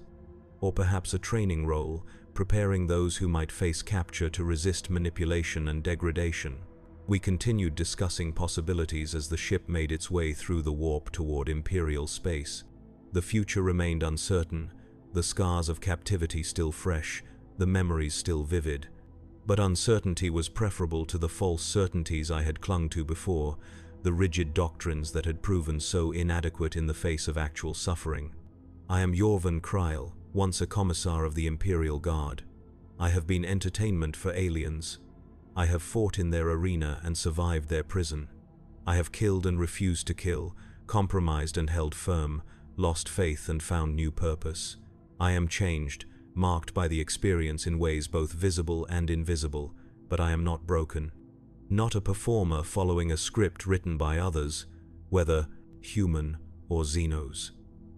Or perhaps a training role, preparing those who might face capture to resist manipulation and degradation." We continued discussing possibilities as the ship made its way through the warp toward Imperial space. The future remained uncertain, the scars of captivity still fresh, the memories still vivid. But uncertainty was preferable to the false certainties I had clung to before, the rigid doctrines that had proven so inadequate in the face of actual suffering. "I am Jorvan Kreil, once a commissar of the Imperial Guard. I have been entertainment for aliens. I have fought in their arena and survived their prison. I have killed and refused to kill, compromised and held firm, lost faith and found new purpose. I am changed, marked by the experience in ways both visible and invisible, but I am not broken. Not a performer following a script written by others, whether human or Xenos.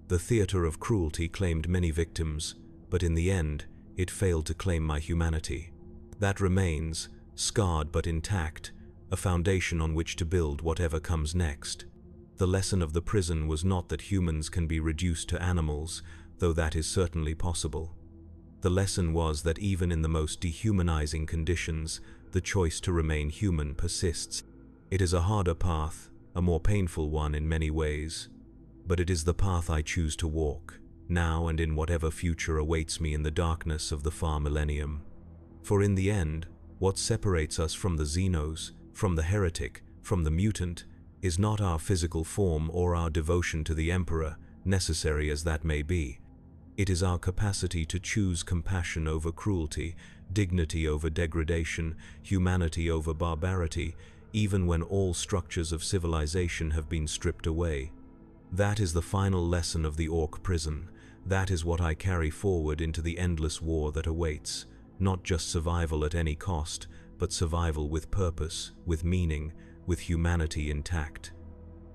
The theater of cruelty claimed many victims, but in the end, it failed to claim my humanity. That remains, scarred but intact, a foundation on which to build whatever comes next. The lesson of the prison was not that humans can be reduced to animals, though that is certainly possible. The lesson was that even in the most dehumanizing conditions, the choice to remain human persists. It is a harder path, a more painful one in many ways, but it is the path I choose to walk, now and in whatever future awaits me in the darkness of the far millennium. For in the end, what separates us from the Xenos, from the heretic, from the mutant, is not our physical form or our devotion to the Emperor, necessary as that may be. It is our capacity to choose compassion over cruelty, dignity over degradation, humanity over barbarity, even when all structures of civilization have been stripped away. That is the final lesson of the Orc prison. That is what I carry forward into the endless war that awaits. Not just survival at any cost, but survival with purpose, with meaning, with humanity intact.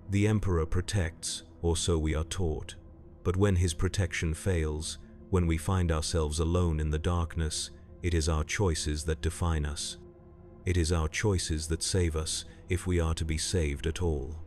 The Emperor protects, or so we are taught. But when his protection fails, when we find ourselves alone in the darkness, it is our choices that define us. It is our choices that save us, if we are to be saved at all.